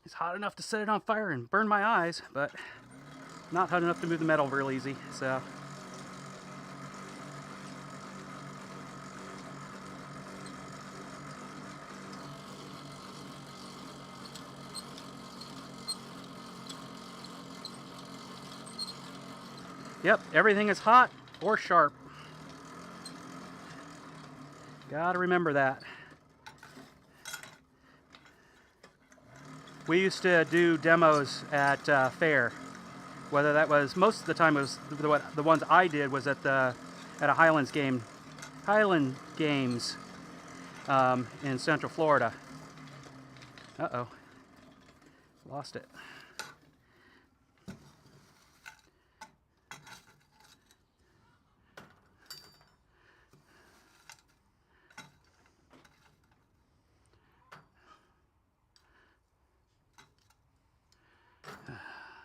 It's hot enough to set it on fire and burn my eyes, but not hot enough to move the metal real easy, so. Yep, everything is hot or sharp. Gotta remember that. We used to do demos at fair. Whether that was, most of the time it was the ones I did was at a Highland Games in Central Florida. Uh-oh, lost it.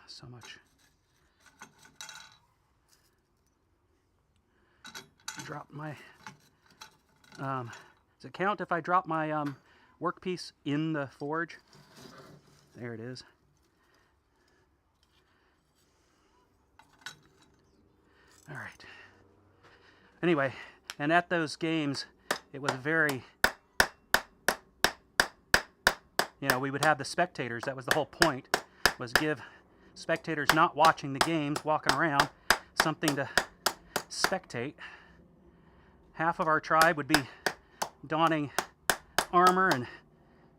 So much. Drop my. Does it count if I drop my workpiece in the forge? There it is. All right. Anyway, and at those games, it was very. We would have the spectators. That was the whole point. Was give spectators not watching the games, walking around, something to spectate. Half of our tribe would be donning armor and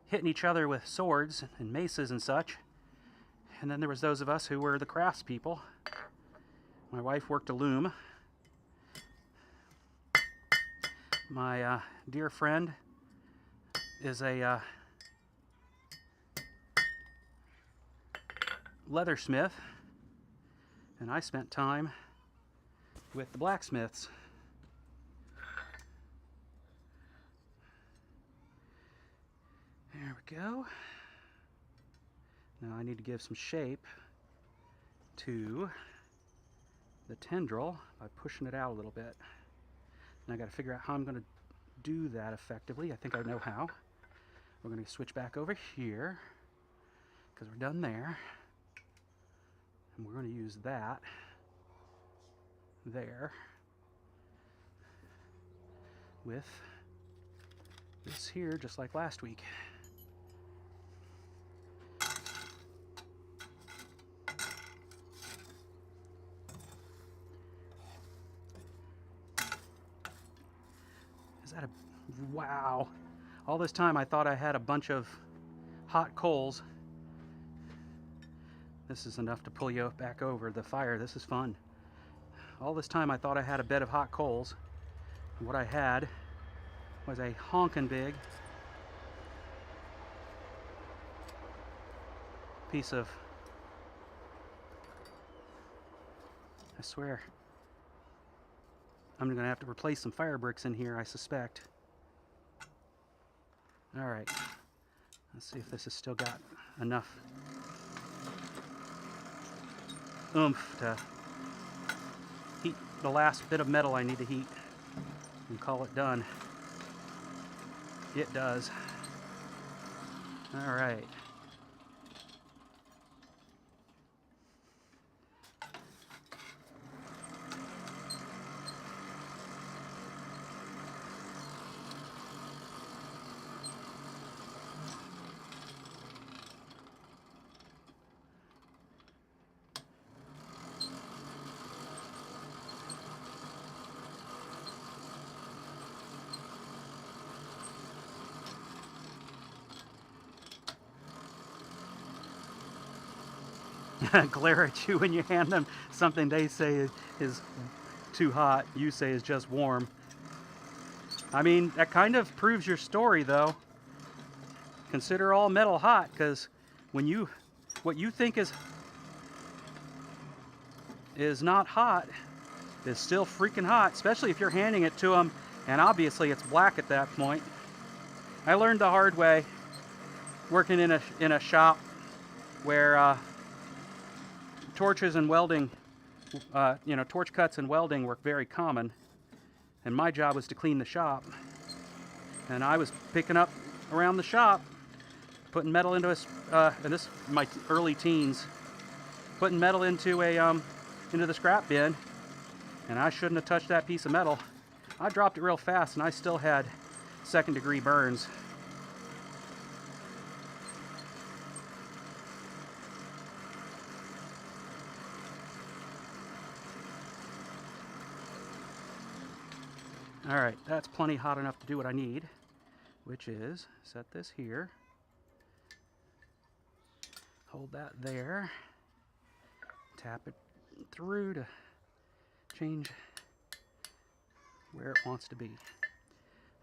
hitting each other with swords and maces and such. And then there was those of us who were the craftspeople. My wife worked a loom. My dear friend is a leathersmith, and I spent time with the blacksmiths. There we go. Now I need to give some shape to the tendril by pushing it out a little bit. And I got to figure out how I'm going to do that effectively. I think I know how. We're going to switch back over here because we're done there. And we're going to use that there with this here, just like last week. Is that a... wow. All this time I thought I had a bunch of hot coals. This is enough to pull you back over the fire. This is fun. All this time I thought I had a bed of hot coals. And what I had was a honkin' big piece of... I swear. I'm going to have to replace some fire bricks in here, I suspect. Alright. Let's see if this has still got enough oomph to heat the last bit of metal I need to heat and call it done. It does. All right. Glare at you when you hand them something they say is too hot, you say is just warm. I mean, that kind of proves your story, though. Consider all metal hot, because when what you think is not hot is still freaking hot, especially if you're handing it to them, and obviously it's black at that point. I learned the hard way working in a shop where torches and welding, torch cuts and welding were very common, and my job was to clean the shop. And I was picking up around the shop, putting metal into and this is my early teens, putting metal into the scrap bin, and I shouldn't have touched that piece of metal. I dropped it real fast, and I still had second-degree burns. All right, that's plenty hot enough to do what I need, which is set this here, hold that there, tap it through to change where it wants to be.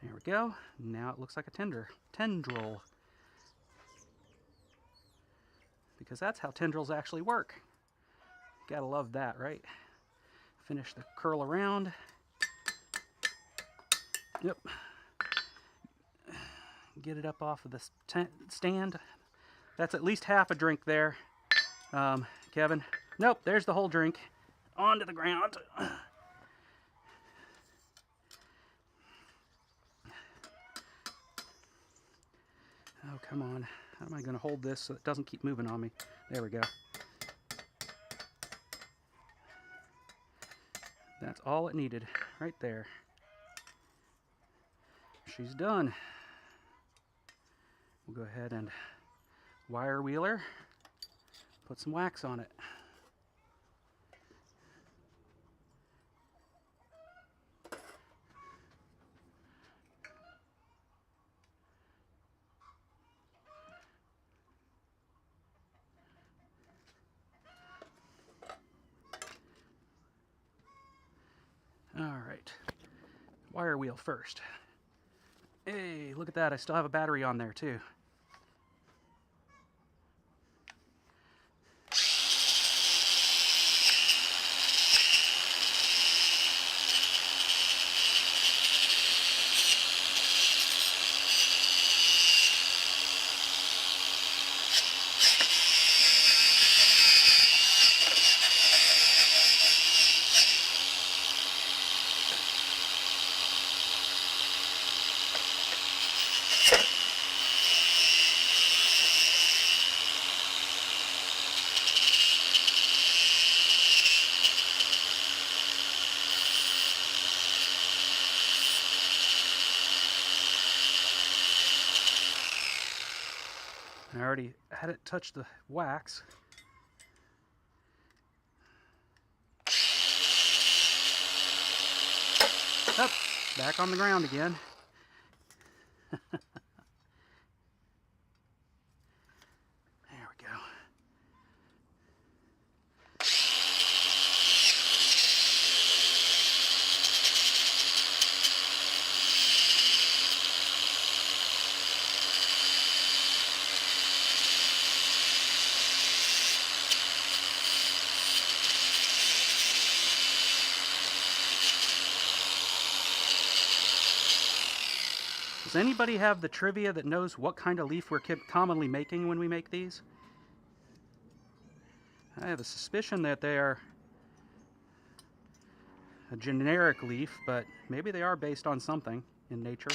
There we go. Now it looks like a tendril. Because that's how tendrils actually work. Gotta love that, right? Finish the curl around. Yep. Get it up off of the stand. That's at least half a drink there, Kevin. Nope, there's the whole drink. Onto the ground. Oh, come on. How am I going to hold this so it doesn't keep moving on me? There we go. That's all it needed, right there. She's done. We'll go ahead and wire wheel her, put some wax on it. All right, wire wheel first. Hey, look at that, I still have a battery on there too. I already had it touch the wax. Up, back on the ground again. There we go. Does anybody have the trivia that knows what kind of leaf we're commonly making when we make these? I have a suspicion that they are a generic leaf, but maybe they are based on something in nature.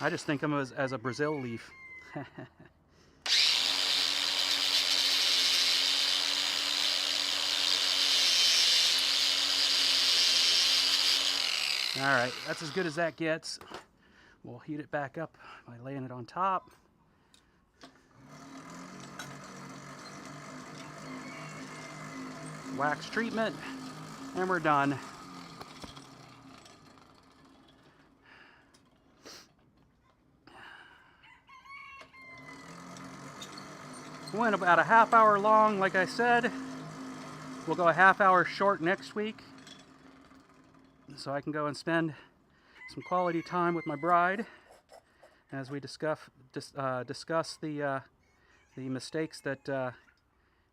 I just think of them as a Brazil leaf. Alright, that's as good as that gets. We'll heat it back up by laying it on top. Wax treatment, and we're done. Went about a half hour long, like I said. We'll go a half hour short next week, so I can go and spend some quality time with my bride as we discuss the mistakes that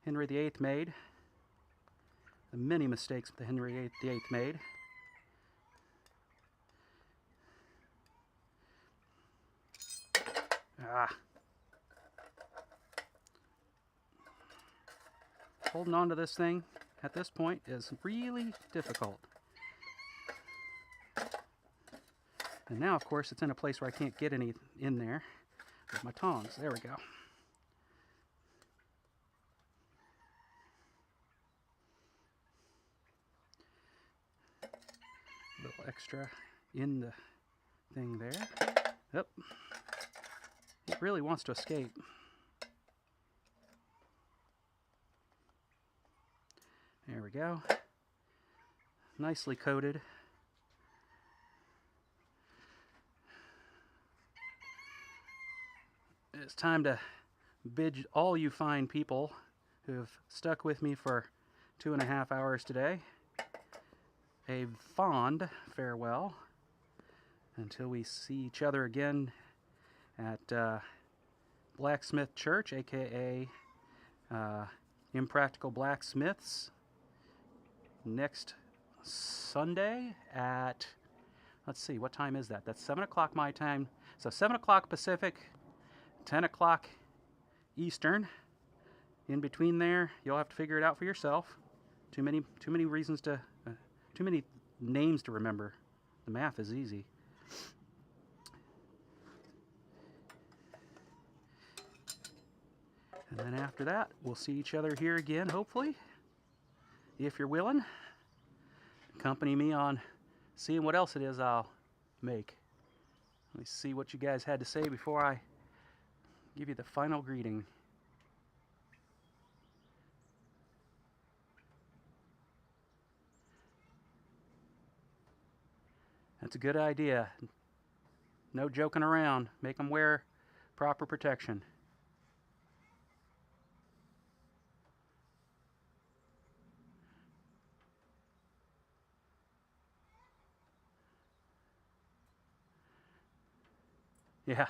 Henry VIII made, the many mistakes that Henry VIII made. Holding on to this thing at this point is really difficult. And now, of course, it's in a place where I can't get any in there with my tongs. There we go. A little extra in the thing there. Yep. It really wants to escape. There we go. Nicely coated. It's time to bid all you fine people who have stuck with me for 2.5 hours today a fond farewell until we see each other again at Blacksmith Church, aka Impractical Blacksmiths, next Sunday at, let's see, what time is that? That's 7 o'clock my time. So 7 o'clock Pacific, 10 o'clock Eastern. In between there, you'll have to figure it out for yourself. Too many reasons to, too many names to remember. The math is easy. And then after that, we'll see each other here again, hopefully, if you're willing. Accompany me on seeing what else it is I'll make. Let me see what you guys had to say before I give you the final greeting. That's a good idea. No joking around. Make them wear proper protection. Yeah,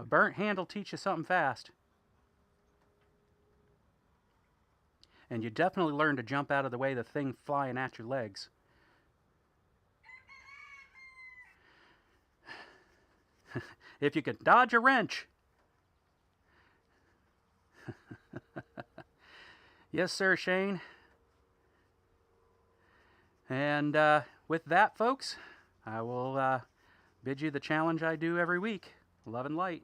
a burnt hand will teach you something fast. And you definitely learn to jump out of the way of the thing flying at your legs. If you can dodge a wrench. Yes, sir, Shane. And with that, folks, I will bid you the challenge I do every week. Love and light.